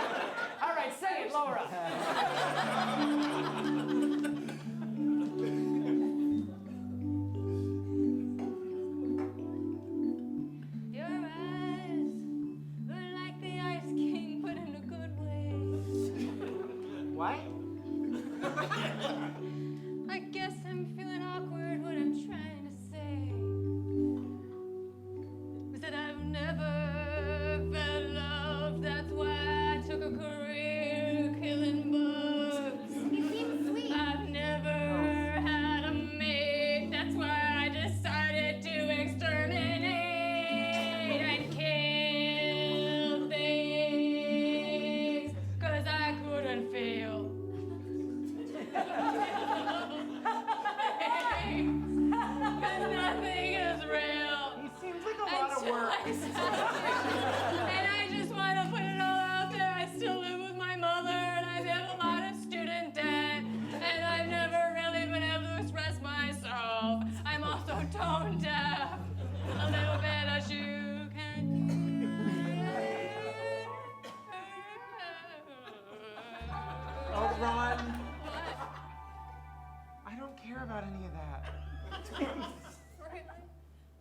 All right, say it, Laura. your eyes were like the Ice King, but in a good way. What? I guess I'm feeling awkward. What I'm trying to say is that I've never felt love. That's why I took a career killing bugs. He seems sweet. I've never had a mate. That's why I decided to exterminate and kill things. 'Cause I couldn't feel. Because nothing is real. He seems like a lot of work. And I just want to put it all out there. I still live with my mother, and I have a lot of student debt, and I've never really been able to express myself. I'm also tone deaf, a little bit as you can. Oh, Ron, What? I don't care about any of that. Really?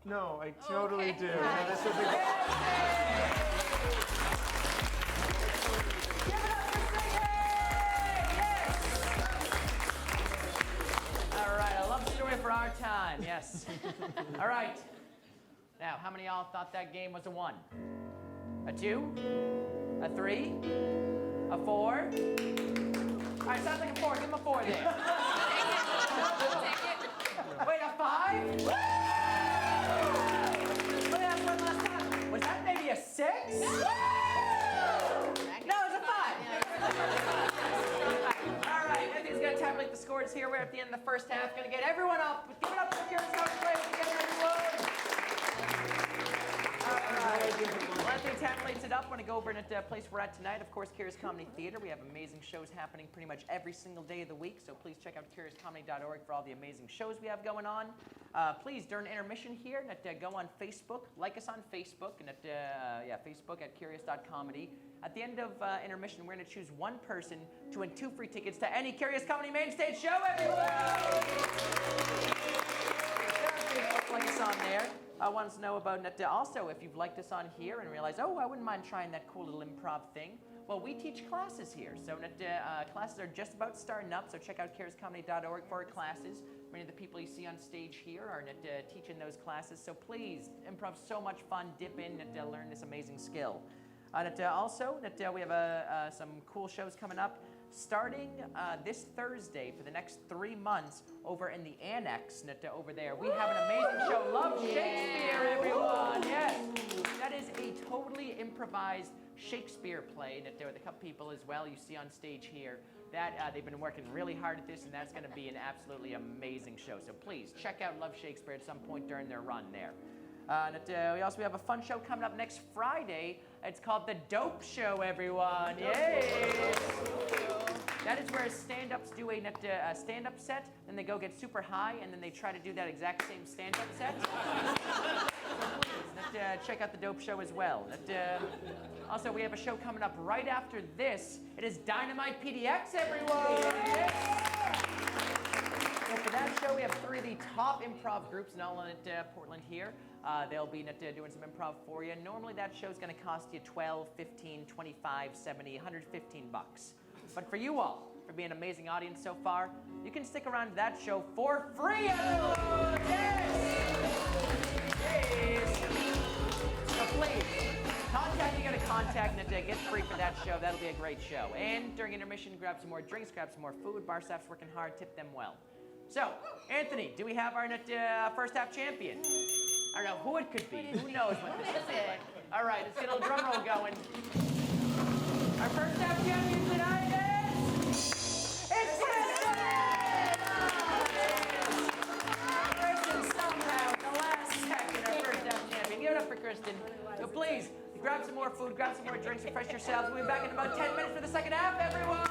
No, I totally Okay. do. No, this was a All right, a love story for our time, yes. All right. Now, how many of y'all thought that game was a 1? A 2? A 3? A 4? All right, sounds like a 4. Give him a 4 there. Wait, a 5? Woo! Let me ask one last time. Was that maybe a 6? Woo! No, it's a 5. All right, Anthony's gonna tabulate the scores here. We're at the end of the first half. Gonna get everyone up. Give it up for Kieran Scott again, everyone. All right. Well, Anthony tabulates it up. Want to go over at the place we're at tonight. Of course, Curious Comedy Theater. We have amazing shows happening pretty much every single day of the week. So please check out curiouscomedy.org for all the amazing shows we have going on. Please, during intermission here, go on Facebook. Like us on Facebook, and Facebook at curious.comedy. At the end of intermission, we're going to choose one person to win 2 free tickets to any Curious Comedy main stage show, everyone! Like us on there. I want us to know about also if you've liked us on here and realized, oh, I wouldn't mind trying that cool little improv thing. Well, we teach classes here, so classes are just about starting up, so check out carescomedy.org for our classes. Many of the people you see on stage here are teaching those classes, so please, improv's so much fun. Dip in and learn this amazing skill. Also, we have some cool shows coming up. Starting this Thursday for the next 3 months over in the Annex over there. We have an amazing show, Love Shakespeare, everyone. Yes, that is a totally improvised Shakespeare play with a couple people as well you see on stage here. That they've been working really hard at this, and that's going to be an absolutely amazing show. So please check out Love Shakespeare at some point during their run there. We also have a fun show coming up next Friday. It's called The Dope Show, everyone. Yay! That is where stand-ups do a stand-up set, then they go get super high, and then they try to do that exact same stand-up set. Check out The Dope Show as well. Also, we have a show coming up right after this. It is Dynamite PDX, everyone! Yes. So for that show, we have 3 of the top improv groups in all in Portland here. They'll be doing some improv for you. Normally that show's going to cost you $12, $15, $25, $70, $115. But for you all, for being an amazing audience so far, you can stick around to that show for free, everyone! Yes! Yes! So please, contact you got to contact and get free for that show. That'll be a great show. And during intermission, grab some more drinks, grab some more food. Bar staff's working hard, tip them well. So, Anthony, do we have our first half champion? I don't know who it could be. Who knows what this is like? All right, let's get a little drum roll going. Our first half champion tonight is... It's Kristen! Kristen somehow, at the last second, our first half champion. Give it up for Kristen. So please, grab some more food, grab some more drinks, refresh yourselves. We'll be back in about 10 minutes for the second half, everyone!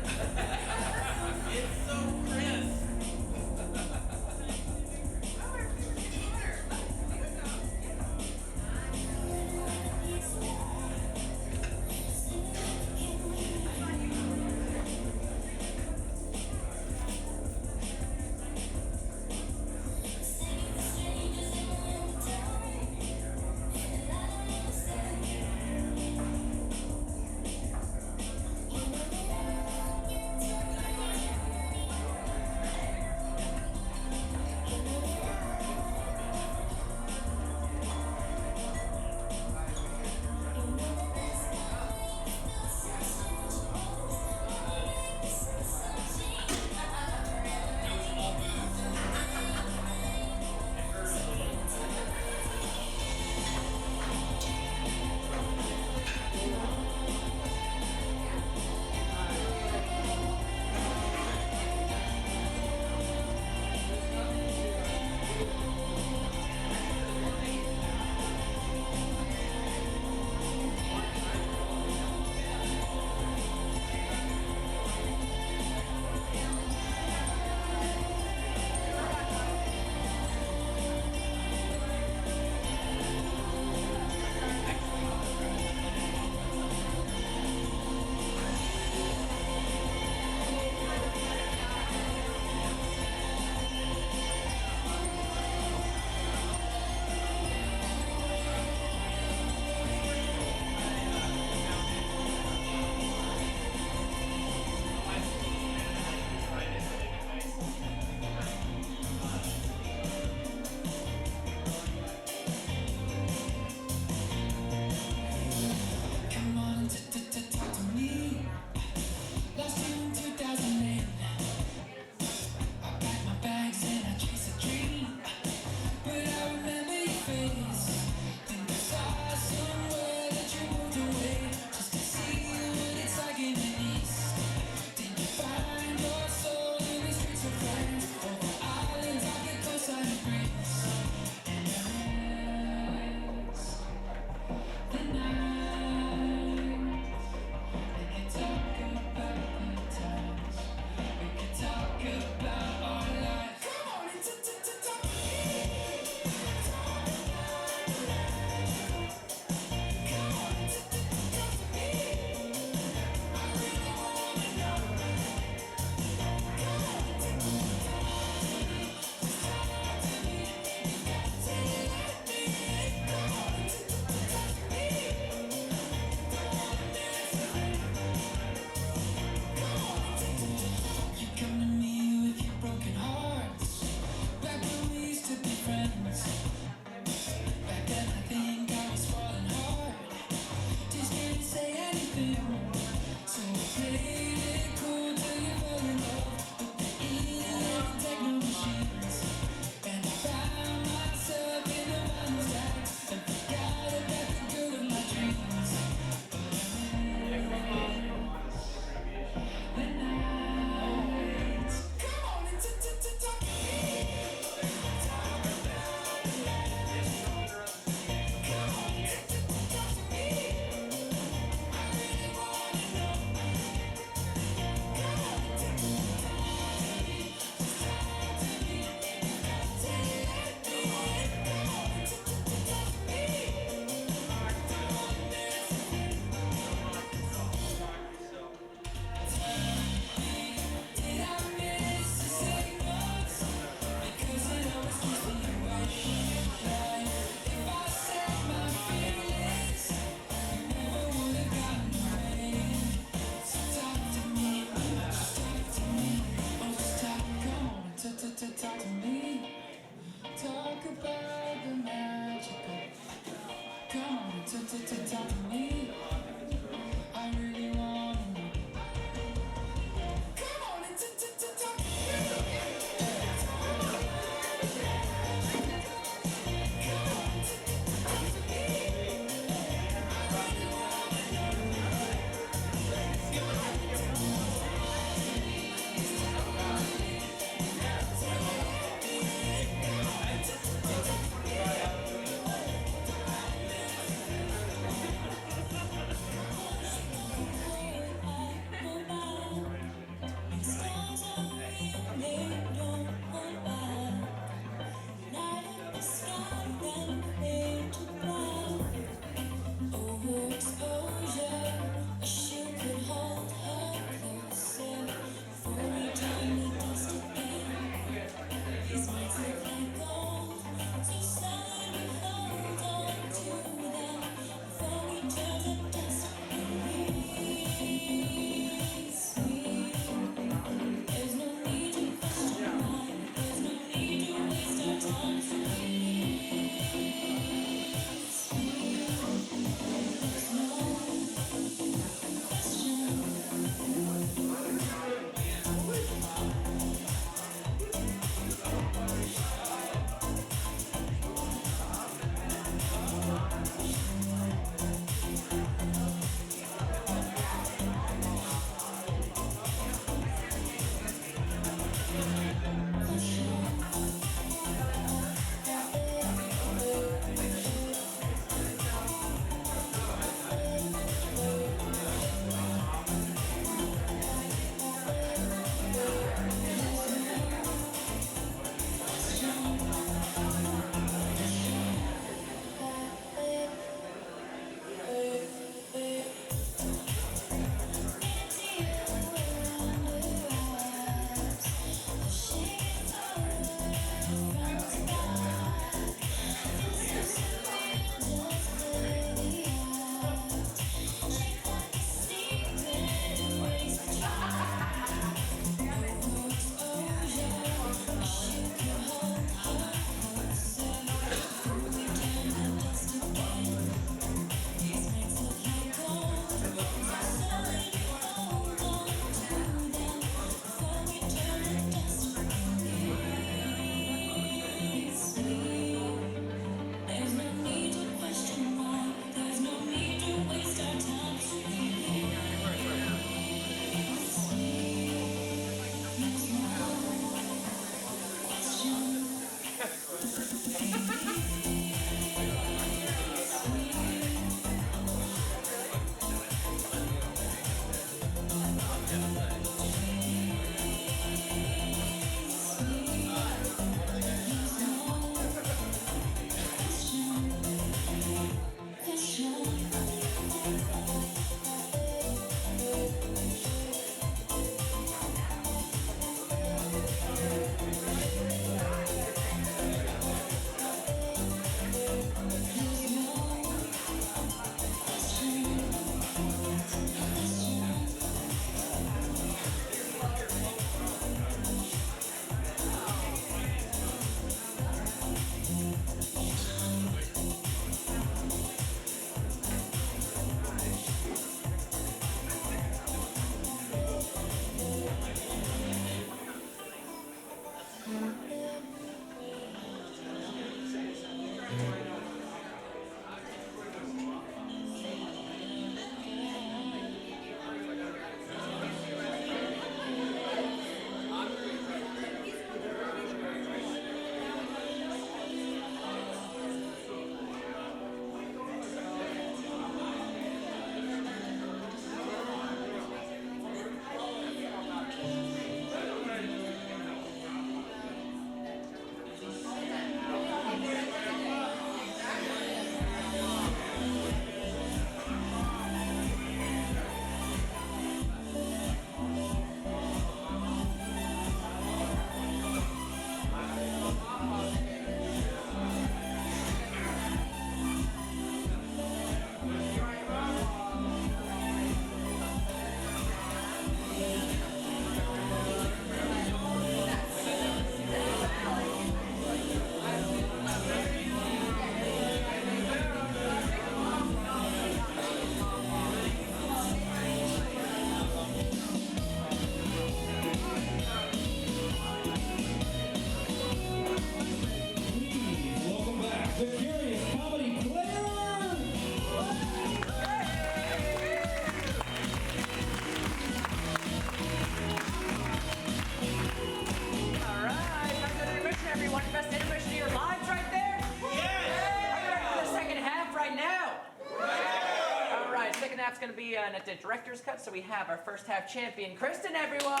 at the director's cut, so we have our first half champion, Kristen, everyone!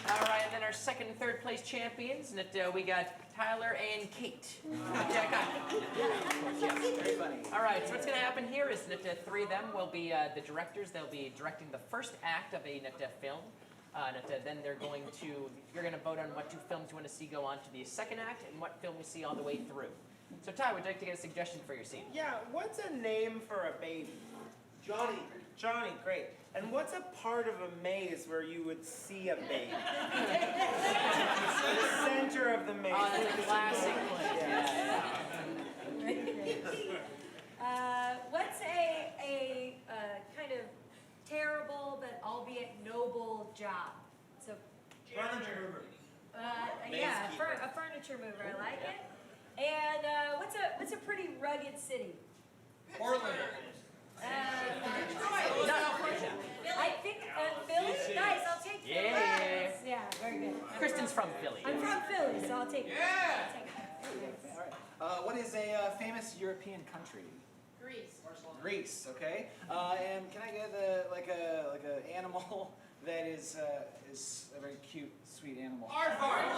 All right, and then our second and third place champions, and we got Tyler and Kate. Very funny. All right, so what's going to happen here is that three of them will be the directors. They'll be directing the first act of a film. Then you're going to vote on what two films you want to see go on to the second act and what film you see all the way through. So Ty, would you like to get a suggestion for your scene? Yeah, what's a name for a baby? Johnny. Johnny, great. And what's a part of a maze where you would see a baby? The center of the maze. Oh, that's a classic place. What's a kind of terrible but albeit noble job? So, Furniture mover. yeah, Maze keeper. a furniture mover. I like it. And what's a pretty rugged city? Portland. I think Philly. Nice. I'll take Philly. Yeah. Yeah, very good. Kristen's from Philly. I'm from Philly, so I'll take it. Yeah. All right. What is a famous European country? Greece. Greece. Okay. And can I get a animal that is a very cute, sweet animal? Aardvark.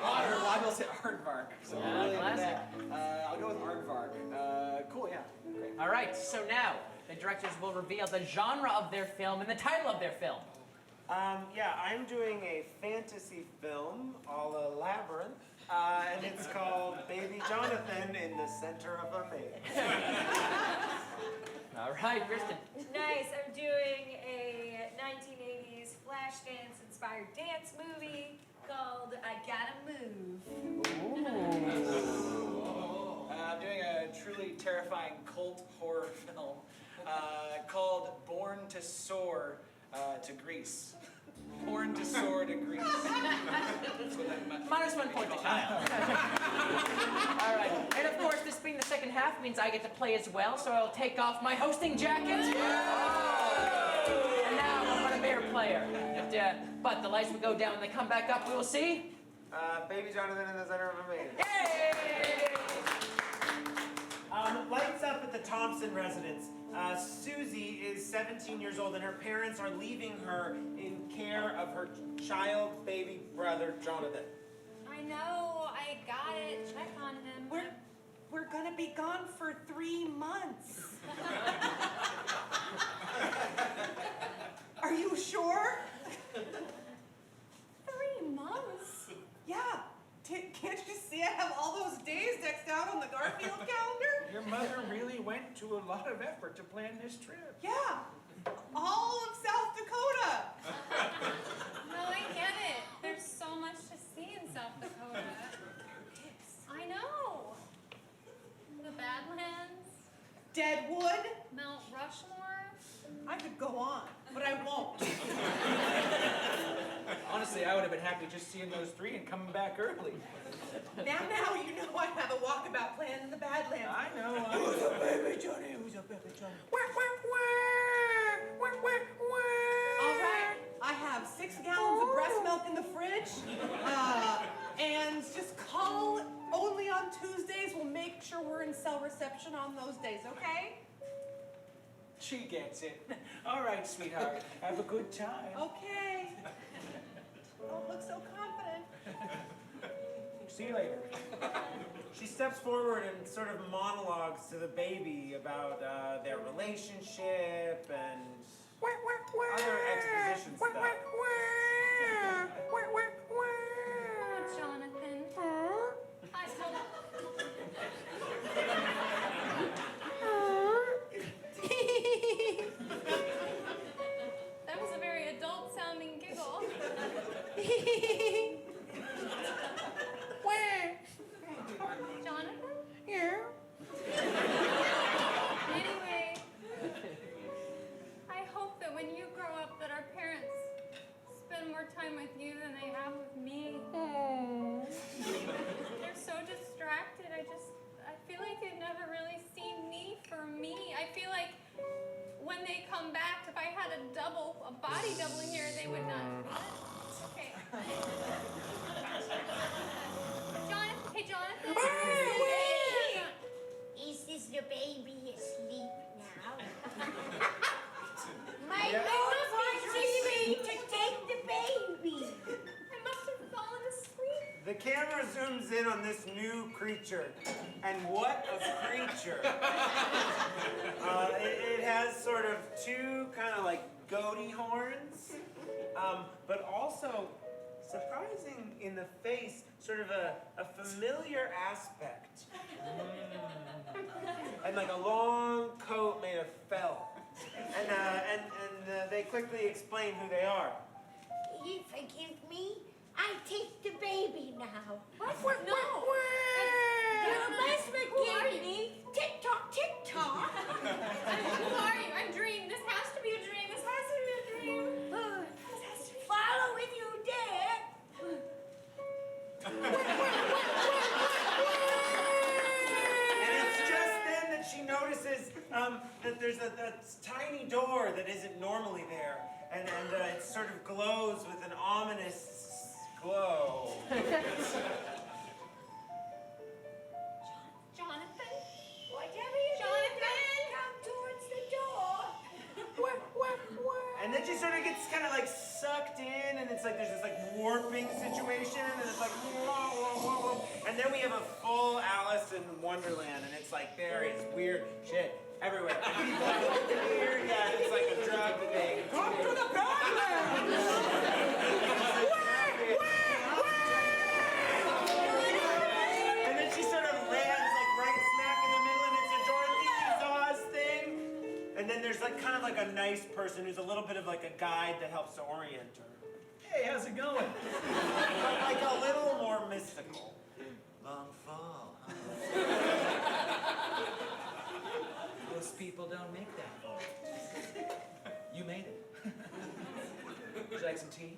Well, I will say aardvark. So Yeah, really into classic. that. I'll go with aardvark. Cool. Yeah. Great. All right, so now the directors will reveal the genre of their film and the title of their film. Yeah, I'm doing a fantasy film, a la Labyrinth, and it's called Baby Jonathan in the Center of a Maze. All right, Kristen. Nice. I'm doing a 1980s Flashdance-inspired dance movie called I Gotta Move. I'm doing a truly terrifying cult horror film called Born to Soar to Greece. Born to Soar to Greece. That's what that meant. Minus 1 point to Kyle. All right, and of course, this being the second half means I get to play as well, so I'll take off my hosting jacket. And now I'm a bear player. But the lights will go down when they come back up. We will see. Baby Jonathan in the Center of a Maze. Yay! Lights up at the Thompson residence. Susie is 17 years old and her parents are leaving her in care of her child baby brother, Jonathan. I know. I got it. Check on him. We're gonna be gone for 3 months. Are you sure? 3 months? Yeah. Can't you see I have all those days decked out on the Garfield calendar? Your mother really went to a lot of effort to plan this trip. Yeah. All of South Dakota. No, I get it. There's so much to see in South Dakota. I know. The Badlands, Deadwood. Mount Rushmore. I could go on, but I won't. Honestly, I would have been happy just seeing those three and coming back early. Now you know I have a walkabout plan in the Badlands. I know. Who's a baby Johnny? Who's a baby Johnny? All right, I have 6 gallons of breast milk in the fridge, and just call only on Tuesdays. We'll make sure we're in cell reception on those days, okay? She gets it. All right, sweetheart. Have a good time. Okay. Don't look so confident. See you later. She steps forward and sort of monologues to the baby about their relationship and other exposition stuff. Oh, Jonathan. I told That was a very adult-sounding giggle. Jonathan? Yeah. Anyway, I hope that when you grow up that our parents spend more time with you than they have with me. They're so distracted. I feel like they've never really seen me for me. I feel like when they come back, if I had a body double here, they would not. Okay. Jonathan, hey Jonathan. Is this the baby asleep now? My nose wants me to take the baby. I must have fallen asleep. The camera zooms in on this new creature, and what a creature! It has sort of two kind of like goatee horns, but also surprising in the face, sort of a familiar aspect. And like a long coat made of felt. And they quickly explain who they are. You forgive me? I take the baby now. What? No. You must forgive me. Tick-tock, tick-tock. Who are you? I'm Dream. This has to be a dream. This has to be a dream. Follow if you dare. And it's just then that she notices that there's a tiny door that isn't normally there. And it sort of glows with an ominous glow. Jonathan? Whatever you do, come towards the door. And then she sort of gets kind of like sucked in, and it's like there's this like warping situation, and it's like whoa, whoa, whoa, whoa. And then we have a full Alice in Wonderland, and it's like there is weird shit everywhere. Weird, yeah, it's like a drug thing. Come to the Badlands! And then she sort of lands like right smack in the middle, and it's a Dorothy Zaw's thing. And then there's like kind of like a nice person who's a little bit of like a guide that helps to orient her. Hey, how's it going? But like a little more mystical. Long fall, huh? Most people don't make that far. You made it. Would you like some tea?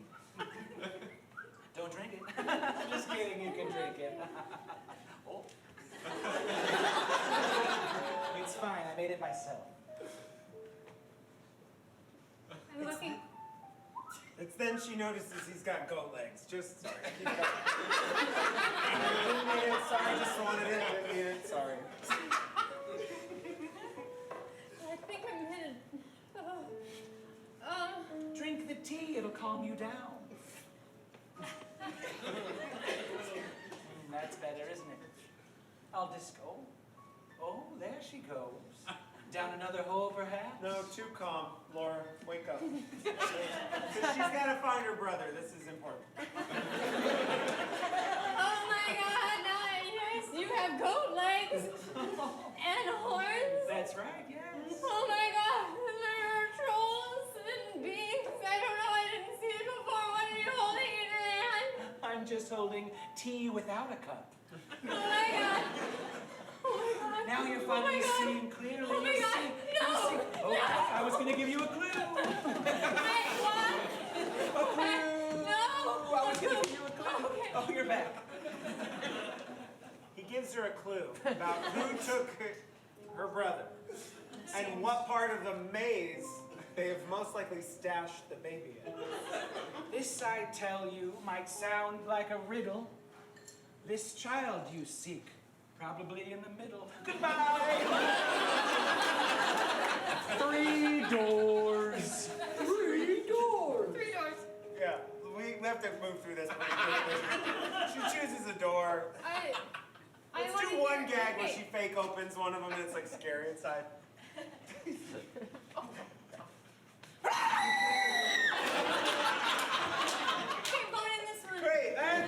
Don't drink it. Just kidding, you can drink it. Oh. It's fine, I made it myself. I'm looking. It's then she notices he's got goat legs. Just sorry. Keep going. Didn't mean it. Sorry. Just wanted it. Didn't mean it. Sorry. I think I'm headed. Drink the tea, it'll calm you down. That's better, isn't it? I'll just go. Oh, there she goes. Down another hole, perhaps? No, too calm, Laura. Wake up. She's got to find her brother. This is important. Oh my God, nice. You have goat legs and horns. That's right, yes. Oh my God, there are trolls and beings. I don't know, I didn't see it before. What are you holding in your hand? I'm just holding tea without a cup. Oh my God. Oh my God. Now you're Oh my finally God. seeing clearly. Oh my You God. see- No. you see- Oh, No. I was going to give you a clue. Wait, what? A clue. No. I was going to give you a clue. Okay. Oh, you're back. He gives her a clue about who took her brother and what part of the maze they have most likely stashed the baby in. This, I tell you, might sound like a riddle. This child you seek, probably in the middle. Goodbye! 3 doors. 3 doors. 3 doors. Yeah, we have to move through this pretty quickly. She chooses a door. Let's wanna do one hear- gag where hey. she fake opens one of them and it's like scary inside. Keep going in this one. Great, and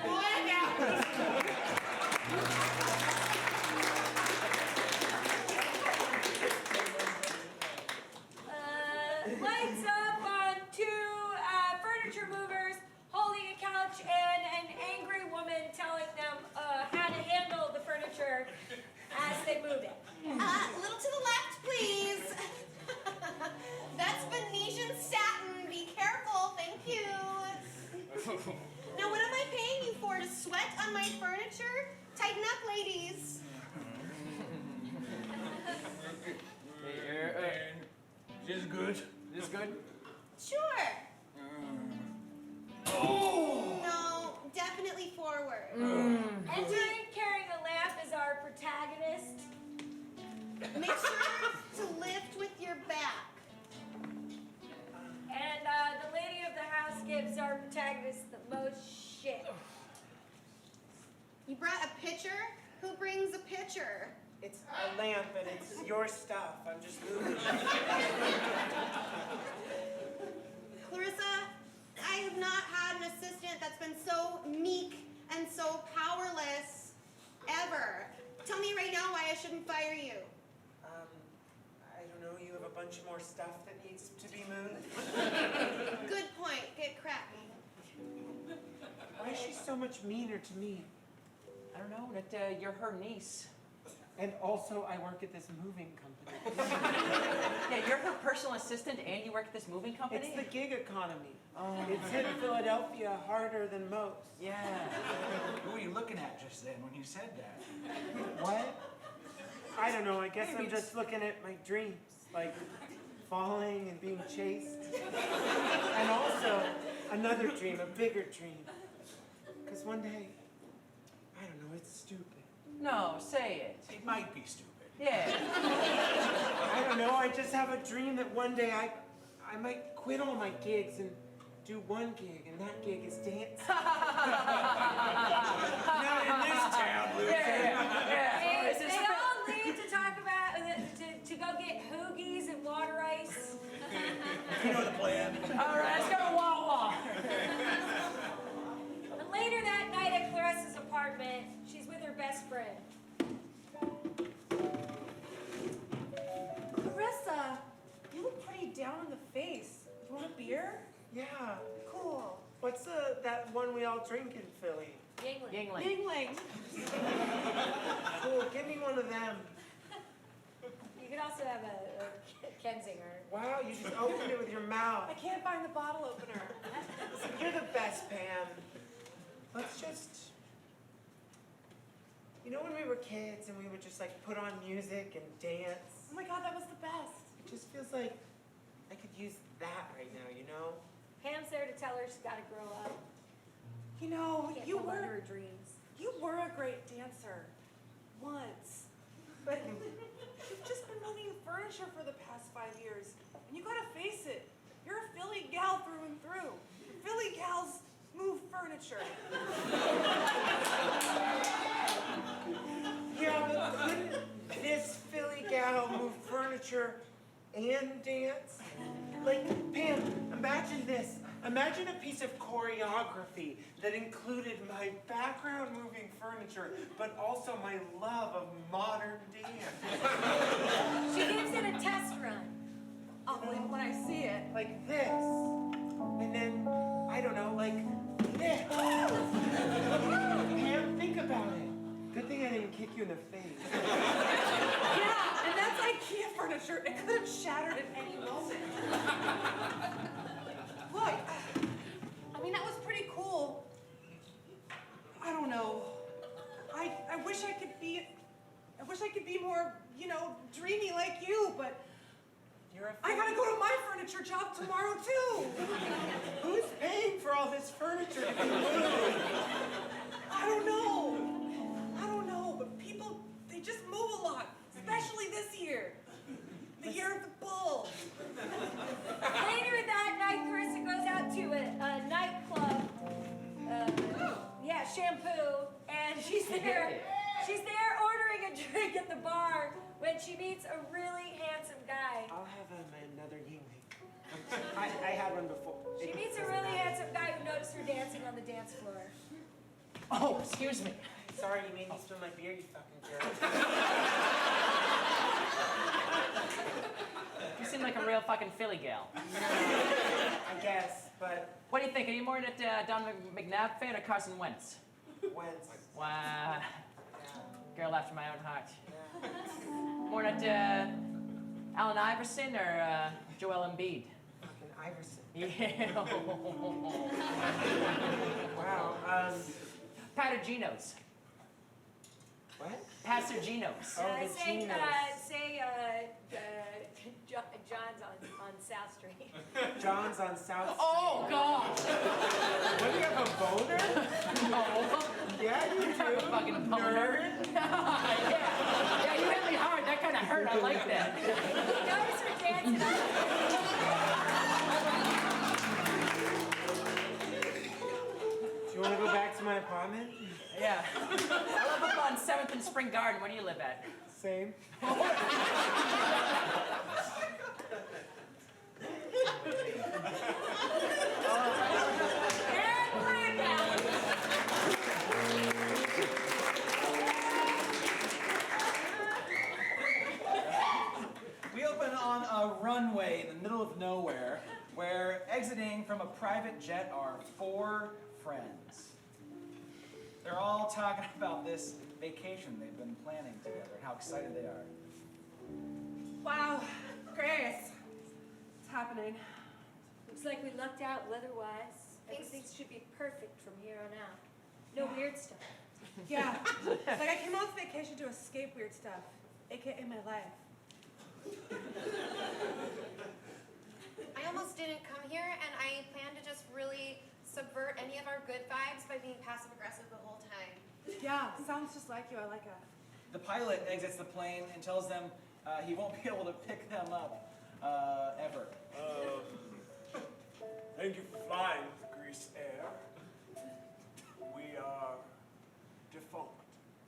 Lights up on 2 furniture movers holding a couch and an angry woman telling them how to handle the furniture as they move it. A little to the left, please. That's Venetian satin. Be careful. Thank you. Now, what am I paying you for? To sweat on my furniture? Tighten up, ladies. This good? This good? Sure. Oh! No, definitely forward. Entering carrying a lamp is our protagonist. Make sure to lift with your back. And the lady of the house gives our protagonist the most shit. You brought a pitcher? Who brings a pitcher? It's a lamp and it's your stuff. I'm just moving. Clarissa, I have not had an assistant that's been so meek and so powerless ever. Tell me right now why I shouldn't fire you. I don't know. You have a bunch more stuff that needs to be moved. Good point. Get cracking. Why is she so much meaner to me? I don't know, that you're her niece. And also, I work at this moving company. Yeah, you're her personal assistant and you work at this moving company? It's the gig economy. Oh. It's hit Philadelphia harder than most. Yeah. Who were you looking at just then when you said that? What? I don't know. I guess Maybe I'm just looking at my dreams, like falling and being chased. And also, another dream, a bigger dream. Because one day, I don't know, it's stupid. No, say it. It might be stupid. Yeah. I don't know. I just have a dream that one day I might quit all my gigs and do one gig, and that gig is dance. Not in this town, Lucy. They all leave to talk about, to go get hoagies and water ice. You know the plan. All right, let's go to Wawa. And later that night at Clarissa's apartment, she's with her best friend. Clarissa, you look pretty down in the face. You want a beer? Yeah. Cool. What's that one we all drink in Philly? Yingling. Yingling. Cool. Give me one of them. You could also have a Kenzinger. Wow, you just opened it with your mouth. I can't find the bottle opener. You're the best, Pam. Let's just... You know when we were kids and we would just like put on music and dance? Oh my God, that was the best. It just feels like I could use that right now, you know? Pam's there to tell her she's got to grow up. You know, Can't you hold on to were her dreams. a great dancer once, but you've just been moving furniture for the past 5 years, and you gotta face it. You're a Philly gal through and through. Philly gals move furniture. Yeah, but couldn't this Philly gal move furniture and dance? Like, Pam, imagine this. Imagine a piece of choreography that included my background moving furniture, but also my love of modern dance. She gives it a test run. I'll believe it when I see it. Like this. And then, I don't know, like this. Pam, think about it. Good thing I didn't kick you in the face. Yeah, and that's IKEA furniture. It could have shattered at any moment. Look, I mean, that was pretty cool. I don't know. I wish I could be more, you know, dreamy like you, but I gotta go to my furniture job tomorrow too. Who's paying for all this furniture to be moved? I don't know, but people, they just move a lot, especially this year. The year of the bull. Later that night, Carissa goes out to a nightclub. Shampoo, and she's there ordering a drink at the bar when she meets a really handsome guy. I'll have another Yingling. I had one before. She meets a really handsome guy who noticed her dancing on the dance floor. Oh, excuse me. Sorry, you made me spill my beer, you fucking jerk. You seem like a real fucking Philly gal. I guess, but... What do you think? Are you more at Don McNabb fan or Carson Wentz? Wentz. Wow. Girl after my own heart. More at Allen Iverson or Joel Embiid? Fucking Iverson. Yeah. Wow. Patagino's. What? Passaginos. Oh, the Ginos. Say John's on South Street. John's on South Street. Oh, God. What, do you have a boner? No. Yeah, you do. I'm a fucking boner. Nerd. Yeah, you hit me hard. That kind of kind of hurt. I like that. Notice her dancing on Do you want to go back to my apartment? Yeah. I live up on 7th and Spring Garden. Where do you live at? Same. We open on a runway in the middle of nowhere where exiting from a private jet are 4 friends. They're all talking about this vacation they've been planning together and how excited they are. Wow, Grace. It's happening. Looks like we lucked out weather-wise. Everything should be perfect from here on out. No weird stuff. Yeah. It's like I came on this vacation to escape weird stuff, aka my life. I almost didn't come here, and I plan to just really subvert any of our good vibes by being passive-aggressive the whole time. Yeah, sounds just like you. I like it. The pilot exits the plane and tells them he won't be able to pick them up ever. Thank you for flying with Greece Air. We are defunct.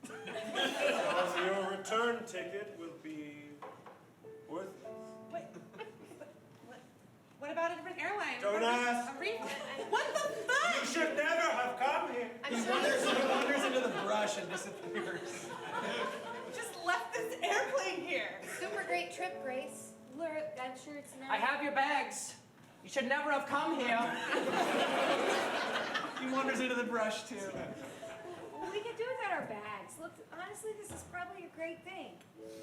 So your return ticket will be worthless. Wait, what about a different airline? Don't ask. A refund? What the fuck? You should never have come here. He wanders into the brush and disappears. Just left this airplane here. Super great trip, Grace. Look, I'm sure it's not. I have your bags. You should never have come here. He wanders into the brush too. We can do without our bags. Look, honestly, this is probably a great thing,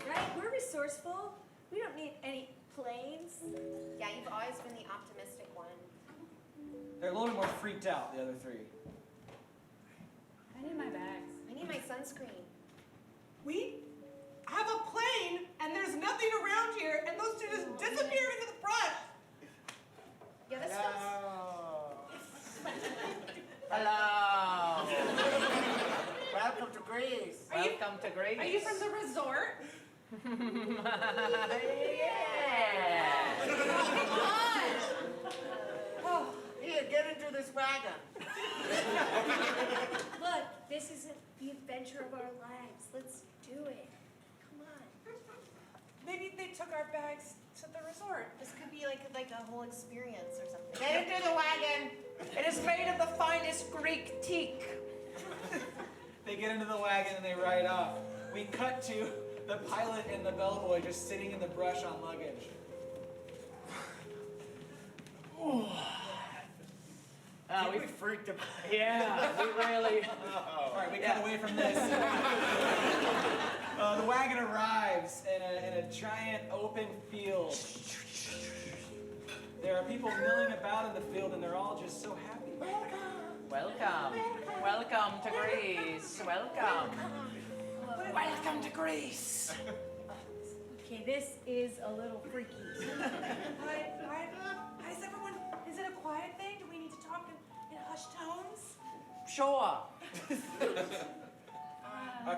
right? We're resourceful. We don't need any planes. Yeah, you've always been the optimistic one. They're a little bit more freaked out, the other 3. I need my bags. I need my sunscreen. We have a plane, and there's nothing around here, and those two just disappear into the brush. Yeah, this Hello. Welcome to Greece. Welcome to Greece. Are you from the resort? Yeah. Oh, Here, get into this wagon. Look, this is the adventure of our lives. Let's do it. Come on. maybe they took our bags to the resort. This could be like a whole experience or something. Get into the wagon. It is made of the finest Greek teak. They get into the wagon and they ride off. We cut to the pilot and the bellboy just sitting in the brush on luggage. We freaked about it. Yeah, we really. All right, we cut away from this. The wagon arrives in a giant open field. There are people milling about in the field, and they're all just so happy. Welcome. Welcome to Greece. Welcome. Welcome to Greece. Okay, this is a little freaky. Hi, is everyone, is it a quiet thing? Do we need to talk in hushed tones? Sure.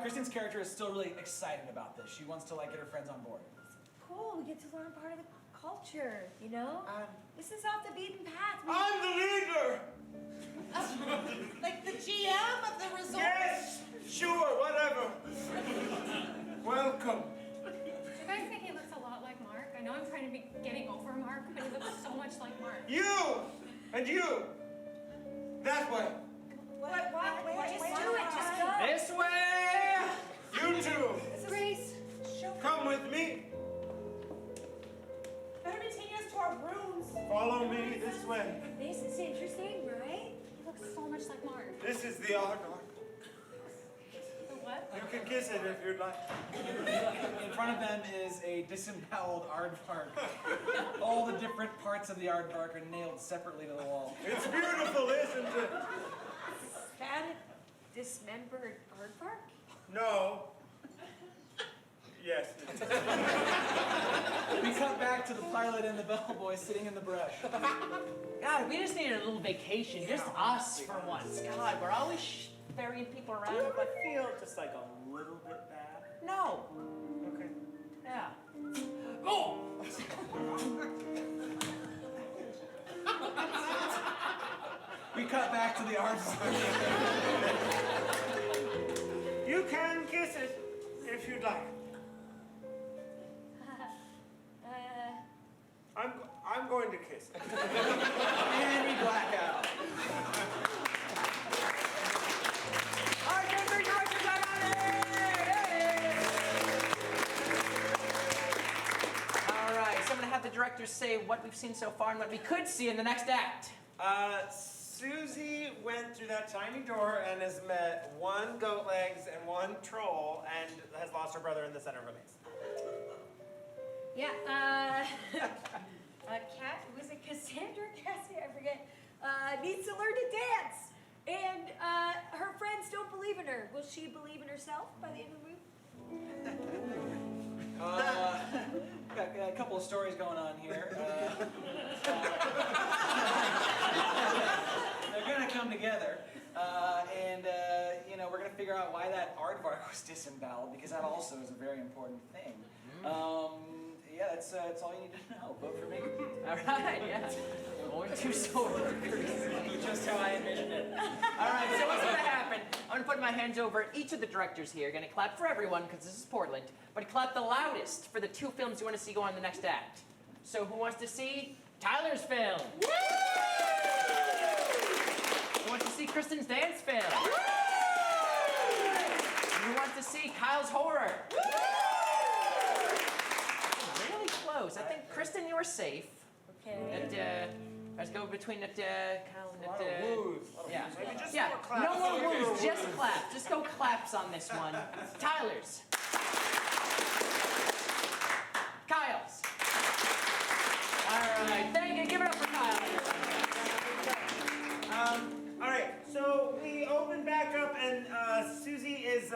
Kristen's character is still really excited about this. She wants to get her friends on board. Cool, we get to learn part of the culture, you know? This is off the beaten path. I'm the leader! Like the GM of the resort? Yes! Sure, whatever. Welcome. Do you guys think he looks a lot like Mark? I know I'm trying to be getting over Mark, but he looks so much like Mark. You! And you! That way. What? Just do it, just go. This way. You two! Grace. Come with me. Better be taking us to our rooms. Follow me this way. This is interesting, right? He looks so much like Mark. This is the art. The what? You can kiss it if you'd like. In front of them is a disemboweled aardvark. All the different parts of the aardvark are nailed separately to the wall. It's beautiful, isn't it? Is that a dismembered aardvark? No. Yes. It is. We cut back to the pilot and the bellboy sitting in the brush. God, we just needed a little vacation, just us for once. God, we're always ferrying people around. Do you ever feel just like a little bit bad? No. Okay. Yeah. Oh! We cut back to the art studio. You can kiss it if you'd like. I'm going to kiss it. And we black out. Our three directors are on it! All right, so I'm going to have the directors say what we've seen so far and what we could see in the next act. Susie went through that tiny door and has met one goat legs and one troll and has lost her brother in the center of a maze. Yeah, was it Cassandra? Cassie, I forget. Needs to learn to dance. And her friends don't believe in her. Will she believe in herself by the end of the movie? Got a couple of stories going on here. They're gonna come together, and you know, we're gonna figure out why that aardvark was disemboweled, because that also is a very important thing. Yeah, that's all you need to know. Vote for me. All right, yeah. Only two soul workers. Just how I envisioned it. All right, so what's going to happen? I'm going to put my hands over each of the directors here. Going to clap for everyone, because this is Portland. But clap the loudest for the two films you want to see go on the next act. So who wants to see Tyler's film? Woo! Who wants to see Kristen's dance film? Woo! Who wants to see Kyle's horror? Woo! Really close. I think, Kristen, you were safe. Okay. Let's go between that, Kyle and that, yeah. Maybe just Yeah, more claps. no more woos, just clap. Just go claps on this one. Tyler's. Kyle's. All right, thank you. Give it up for Kyle. All right, so we open back up and Susie is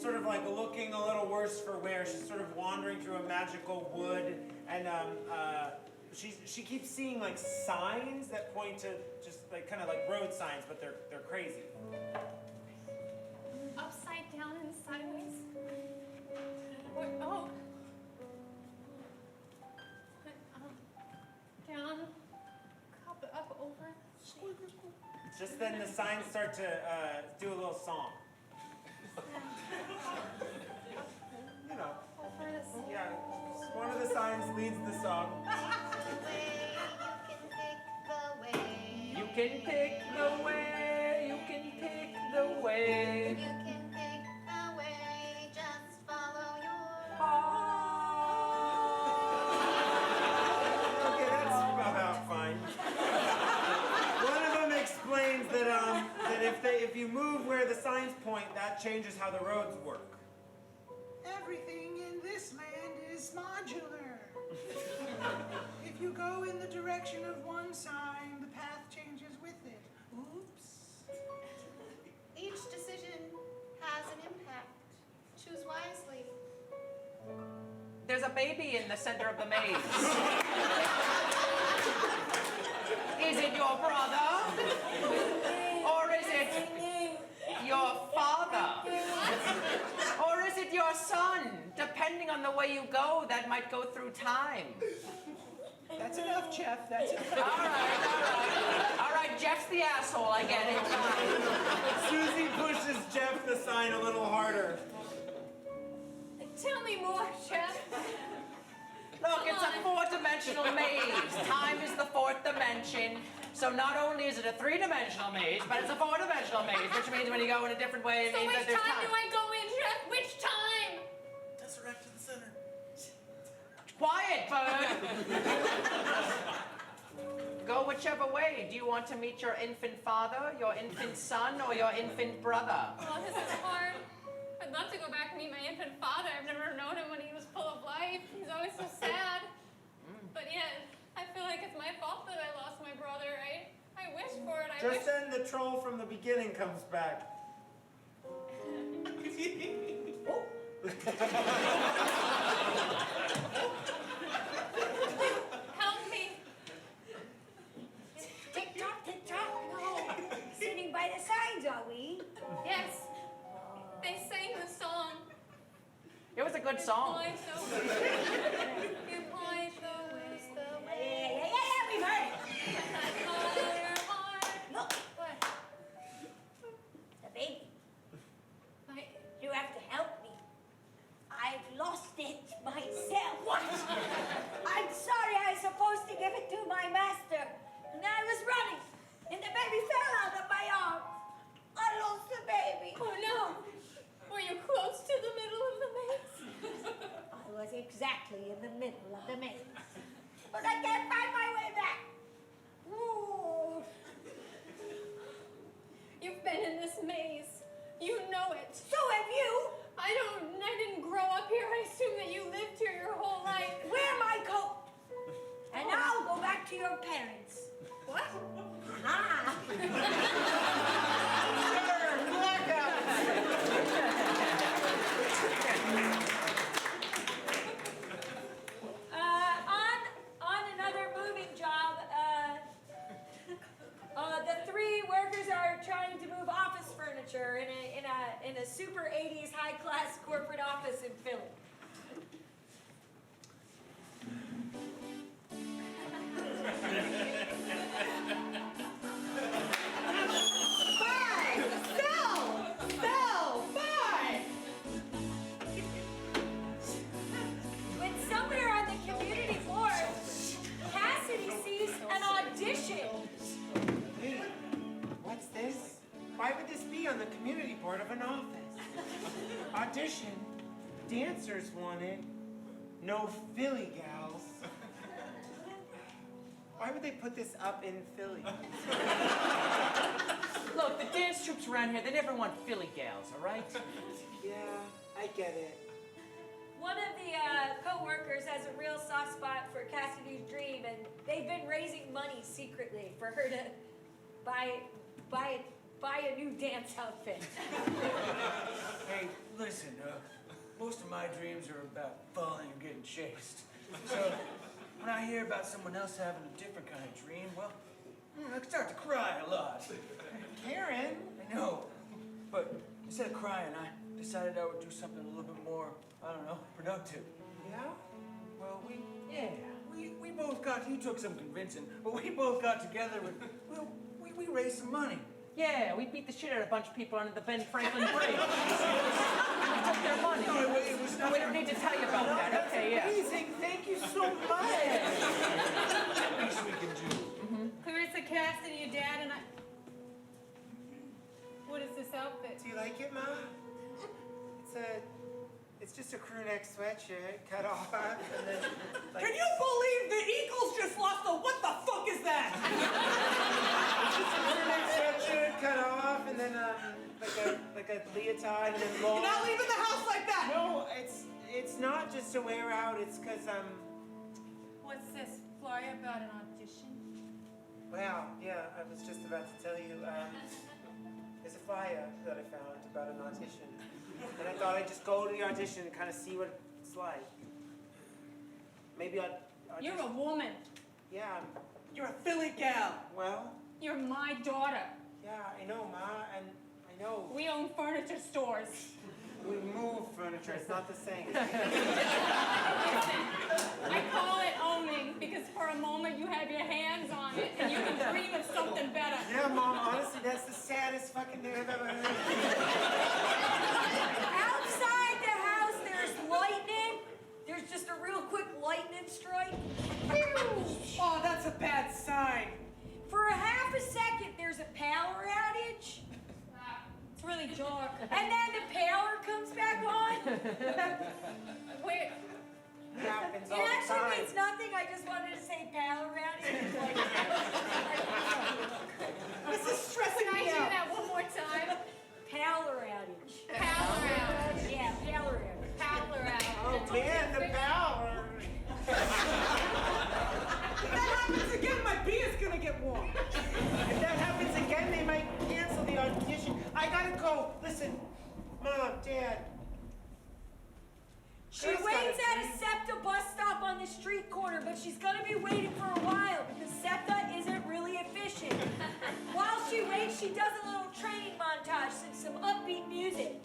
sort of like looking a little worse for wear. She's sort of wandering through a magical wood and she keeps seeing like signs that point to just like kind of like road signs, but they're crazy. Upside down and sideways. Wait, oh. Down, up, over. Just then the signs start to do a little song. You know. Yeah. One of the signs leads the song. You can pick the way. You can pick the way. You can pick the way, just follow your Okay, that's about fine. One of them explains that if you move where the signs point, that changes how the roads work. Everything in this land is modular. If you go in the direction of one sign, the path changes with it. Oops. Each decision has an impact. Choose wisely. There's a baby in the center of the maze. Is it your brother? Or is it your father? Or is it your son? Depending on the way you go, that might go through time. That's enough, Jeff. That's enough. All right, Jeff's the asshole, I get it. Susie pushes Jeff the sign a little harder. Tell me more, Jeff. Look, it's a four-dimensional maze. Time is the fourth dimension. So not only is it a three-dimensional maze, but it's a four-dimensional maze, which means when you go in a different way, it So means which that there's time time. do I go in, Jeff? Which time? Resurrect to the center. Quiet, bird. Go whichever way. Do you want to meet your infant father, your infant son, or your infant brother? Well, this is hard. I'd love to go back and meet my infant father. I've never known him when he was full of life. He's always so sad. But yet, I feel like it's my fault that I lost my brother. I wish for it. Just then the troll from the beginning comes back. Help me. Tick-tock, tick-tock. No. Sitting by the signs, are we? Yes. They sang the song. It was a good good song. Fly so you fly so Yeah, we've heard it. Look, What? the baby. I, You have to help me. I've lost it myself. What? I'm sorry, I was supposed to give it to my master. And I was running, and the baby fell out of my arms. I lost the baby. oh no! Were you close to the middle of the maze? I was exactly in the middle of the maze. But I can't find my way back. Ooh. You've been in this maze. You know it. So have you. I didn't grow up here. I assume that you lived here your whole life. Wear my coat. And I'll go back to your parents. What? Ah. On another moving job, the three workers are trying to move office furniture in a super 80s high-class corporate office in Philly. When somewhere on the community board, Cassidy sees an audition. Wait, what's this? Why would this be on the community board of an office? Audition. Dancers wanted. No Philly gals. Why would they put this up in Philly? Look, the dance troops around here, they never want Philly gals, all right? Yeah, I get it. One of the co-workers has a real soft spot for Cassidy's dream, and they've been raising money secretly for her to buy a new dance outfit. Hey, listen, most of my dreams are about falling and getting chased. So when I hear about someone else having a different kind of dream, well, I start to cry a lot. Karen? I know, but instead of crying, I decided I would do something a little bit more, I don't know, productive. Yeah? Well, We both got, you took some convincing, but we both got together and, well, we raised some money. Yeah, we beat the shit out of a bunch of people under the Ben Franklin Bridge. We took their money. No, it was No, we don't need to tell you about that. Okay, yeah. amazing. Thank you so much. least we can do. Clarissa Cassidy, your dad, and I. What is this outfit? Do you like it, Ma? It's just a crew neck sweatshirt, cut off, and then like. Can you believe the Eagles just lost a what the fuck is that? It's just a crew neck sweatshirt, cut off, and then like a leotard, and then long. You're not leaving the house like that. No, it's not just to wear out. It's because What's this? Flyer about an audition? Well, yeah, I was just about to tell you. There's a flyer that I found about an audition. And I thought I'd just go to the audition and kind of see what it's like. Maybe I'd You're a woman. Yeah. You're a Philly gal. Well, You're my daughter. yeah, I know, Ma, and I know. We own furniture stores. We move furniture, it's not the same. I call it owning because for a moment you have your hands on it and you can dream of something better. Yeah, Mom, honestly, that's the saddest fucking thing I've ever heard. Outside the house, there's lightning. There's just a real quick lightning strike. Oh, that's a bad sign. For a half a second, there's a power outage. It's really dark. And then the power comes back on. Wait. It happens It all the actually time. means nothing. I just wanted to say power outage. This is stressing Can I me do out. that one more time? Power outage. Power outage. Yeah, power outage. Power outage. Oh man, the power! If that happens again, my beer is gonna get warm. If that happens again, they might cancel the audition. I gotta go. Listen, Mom, Dad. She waits at a SEPTA bus stop on the street corner, but she's gonna be waiting for a while because SEPTA isn't really efficient. While she waits, she does a little training montage and some upbeat music.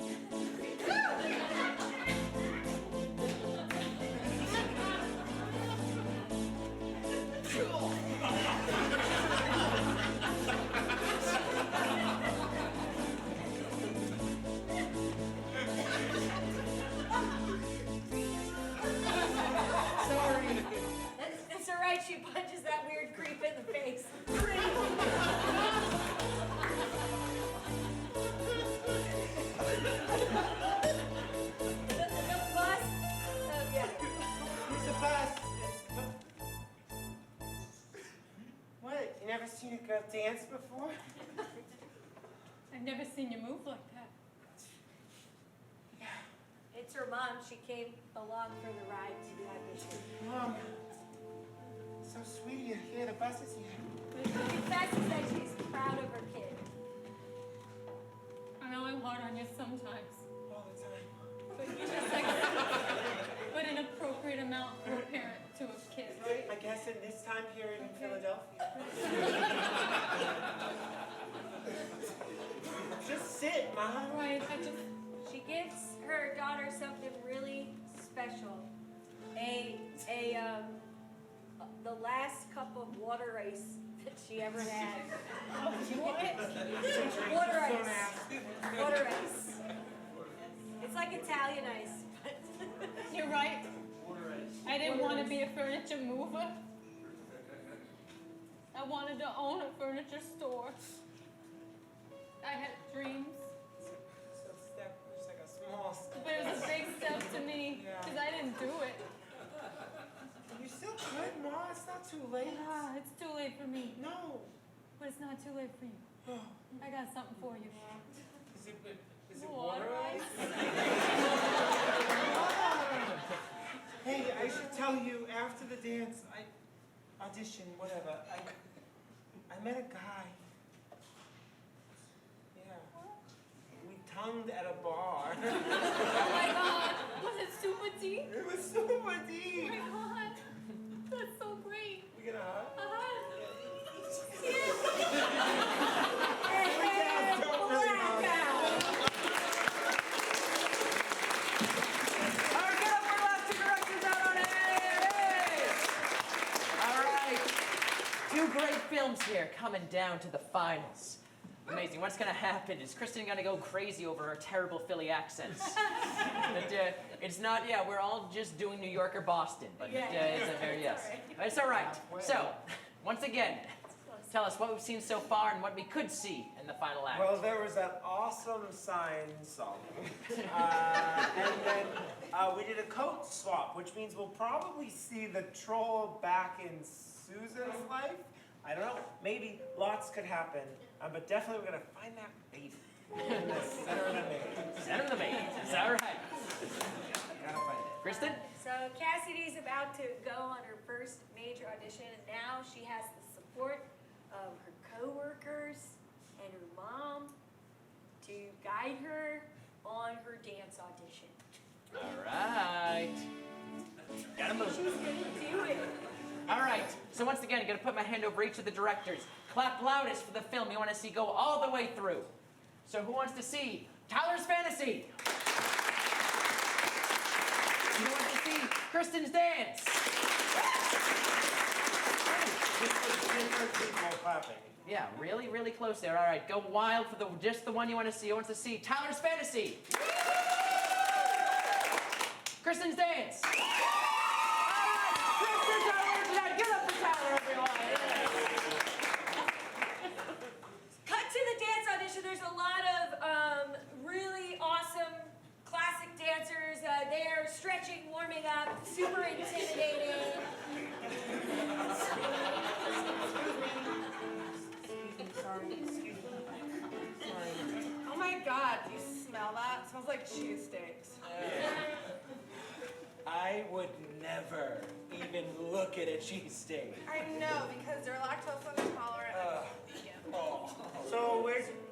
never seen a girl dance before? I've never seen you move like that. It's her mom. She came along for the ride to the audition. Mom, so sweet of you. Here, the bus is here. Confesses that she's proud of her kid. I know I'm hard on you sometimes, All the time. but you just like put an appropriate amount for a parent to a kid, right? I guess in this time period in Philadelphia. Just sit, Mom. Right, She gives her daughter something really special. The last cup of water ice that she ever had. Water ice. Water ice. It's like Italian ice. You're right. I didn't want to be a furniture mover. I wanted to own a furniture store. I had dreams. So step, just like a small step. But it was a big step to me, because I didn't do it. You still could, Ma. It's not too late. Ah, it's too late for me. No. But it's not too late for you. I got something for you. Is it water ice? Hey, I should tell you, after the dance, audition, whatever, I met a guy. Yeah. We tongued at a bar. Oh my God! Was it super deep? It was super deep. Oh my God! That's so great. We get a hug? Two great films here coming down to the finals. Amazing. What's going to happen is Kristen going to go crazy over her terrible Philly accents. But it's not, we're all just doing New York or Boston. But it's a very, yes. But it's all right. So, once again, tell us what we've seen so far and what we could see in the final act. Well, there was that awesome sign song. And then we did a coat swap, which means we'll probably see the troll back in Susan's life. I don't know. Maybe lots could happen. But definitely we're going to find that baby in the center of the maze. Center of the maze. Is that right? Gotta find it. Kristen? So Cassidy's about to go on her first major audition, and now she has the support of her coworkers and her mom to guide her on her dance audition. All right. Gotta move. She's gonna do it. All right. So once again, I'm gonna put my hand over each of the directors. Clap loudest for the film you want to see go all the way through. So who wants to see Tyler's Fantasy? Who wants to see Kristen's Dance? Yeah, really, really close there. All right, go wild for just the one you want to see. Who wants to see Tyler's Fantasy? Kristen's Dance. All right, Kristen, Tyler, tonight. Give it up for Tyler, everyone. Cut to the dance audition. There's a lot of really awesome classic dancers. They are stretching, warming up, super intimidating. Excuse me. Oh my God, do you smell that? It smells like cheesesteaks. I would never even look at a cheesesteak. I know, because they're lactose intolerant. So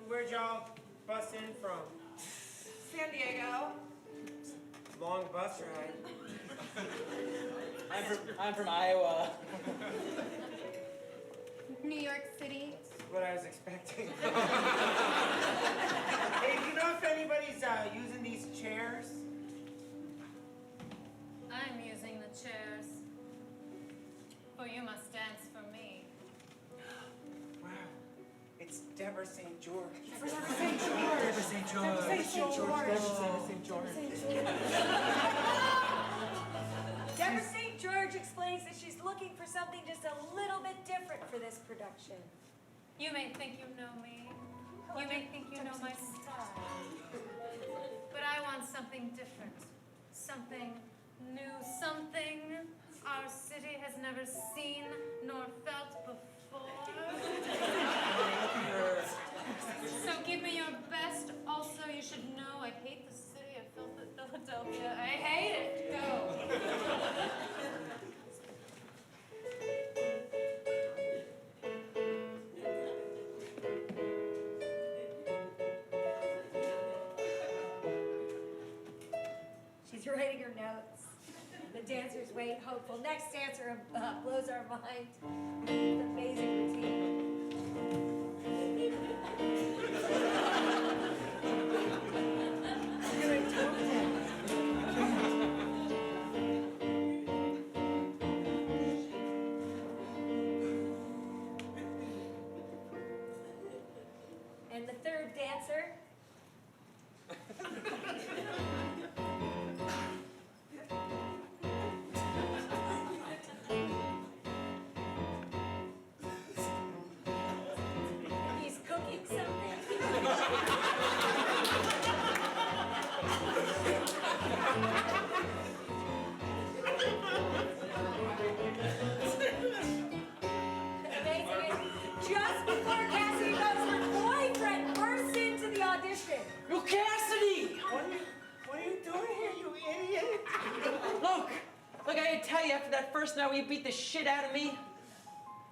where'd y'all bus in from? San Diego. Long bus ride. I'm from Iowa. New York City. That's what I was expecting. Hey, do you know if anybody's using these chairs? I'm using the chairs. For you must dance for me. Wow. It's Deborah St. George. Deborah St. George. Deborah St. George. Deborah St. George. Deborah St. George. Deborah St. George explains that she's looking for something just a little bit different for this production. You may think you know me. You may think you know my style. But I want something different. Something new. Something our city has never seen nor felt before. dancers wait, hopeful. Next dancer blows our mind. Amazing routine. And the third dancer. He's cooking something. Amazing. Just before Cassidy goes, her boyfriend bursts into the audition. Yo, Cassidy! What are you doing here, you idiot? Look, I gotta tell you, after that first night where you beat the shit out of me,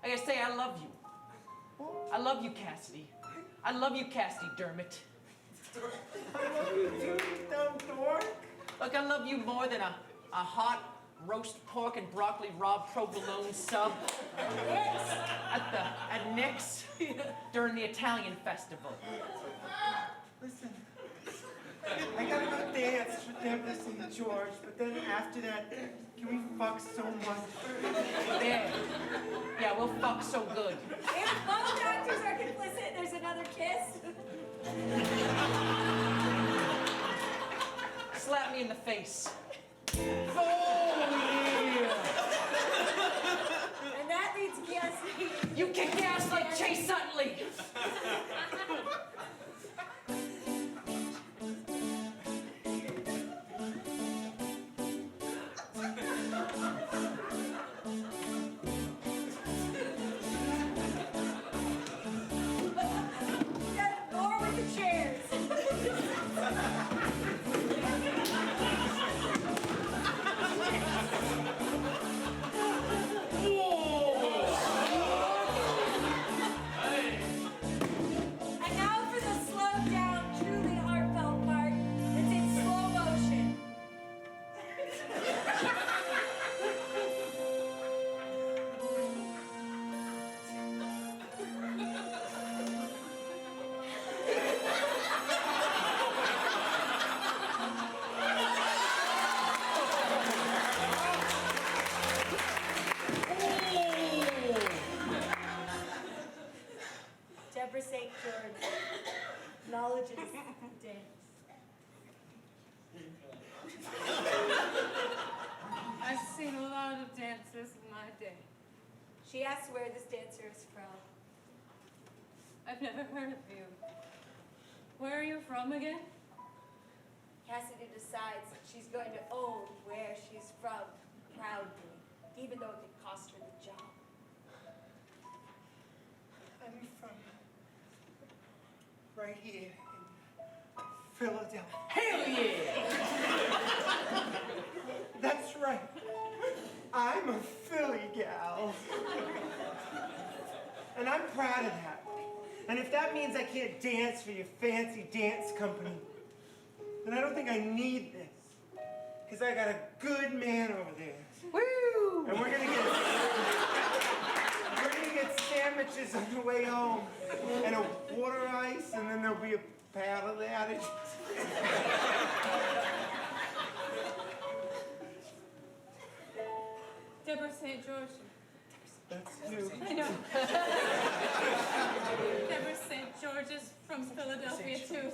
I gotta say I love you. I love you, Cassidy. I love you, Cassidy Dermot. I love you too, you dumb dork. Look, I love you more than a hot roast pork and broccoli raw provolone sub at Nick's during the Italian festival. Listen, I gotta go dance for Deborah St. George, but then after that, can we fuck so much? Yeah, we'll fuck so good. If both actors are complicit, there's another kiss. Slap me in the face. Oh, yeah. And that leads Cassidy. You kick ass like Chase Utley. More with the chairs. And now for the slowed down, truly heartfelt part that's in slow motion. Deborah St. George acknowledges the dance. I've seen a lot of dancers in my day. She asks where this dancer is from. I've never heard of you. Where are you from again? Cassidy decides that she's going to own where she's from proudly, even though it could cost her the job. I'm from right here in Philadelphia. Hell yeah! That's right. I'm a Philly gal. And I'm proud of that. And if that means I can't dance for your fancy dance company, then I don't think I need this. Because I got a good man over there. Woo! And we're gonna get sandwiches on the way home. And a water ice, and then there'll be a paddle outage. Deborah St. George. That's you. I know. Deborah St. George is from Philadelphia too.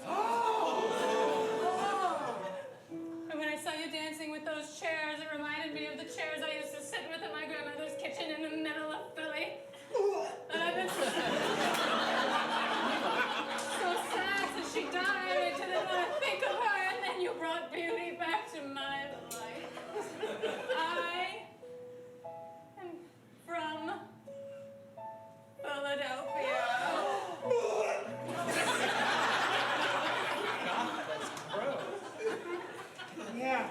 And when I saw you dancing with those chairs, it reminded me of the chairs I used to sit with in my grandmother's kitchen in the middle of Philly. And I've been so sad since she died. I didn't want to think of her, and then you brought beauty back to my life. I am from Philadelphia. Yeah.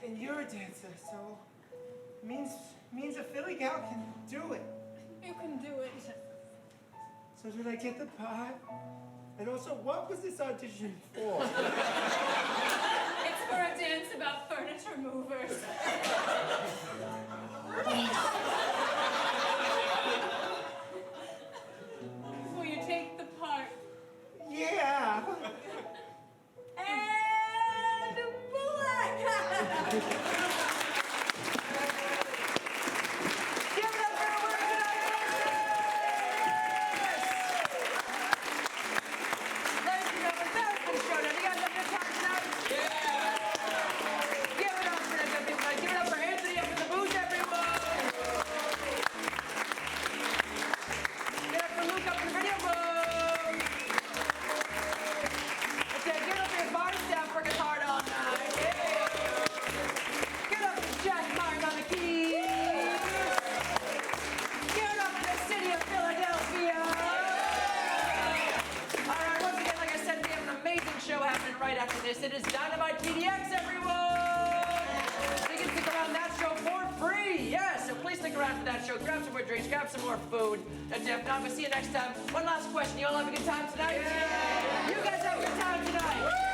And you're a dancer, so means a Philly gal can do it. You can do it. So did I get the part? And also, what was this audition for? It's for for a dance about furniture movers. Will you take the part? Yeah. And black. Give it up for our winner tonight. Ladies and gentlemen, that's been Showdown. You guys have a good time tonight? Yeah. Give it up for the good people tonight. Give it up for Anthony up in the booth, everyone. Give it up for Luke up in the video booth. Okay, give it up for your bar staff working hard all night. Yeah. Give it up for Jack Martin on the keys. Give it up for the city of Philadelphia. All right, once again, like I said, we have an amazing show happening right after this. It is Dynamite PDX, everyone. You can stick around that show for free. Yes, so please stick around for that show. Grab some more drinks, grab some more food. And if not, we'll see you next time. One last question. You all have a good time tonight? Yeah. You guys have a good time tonight?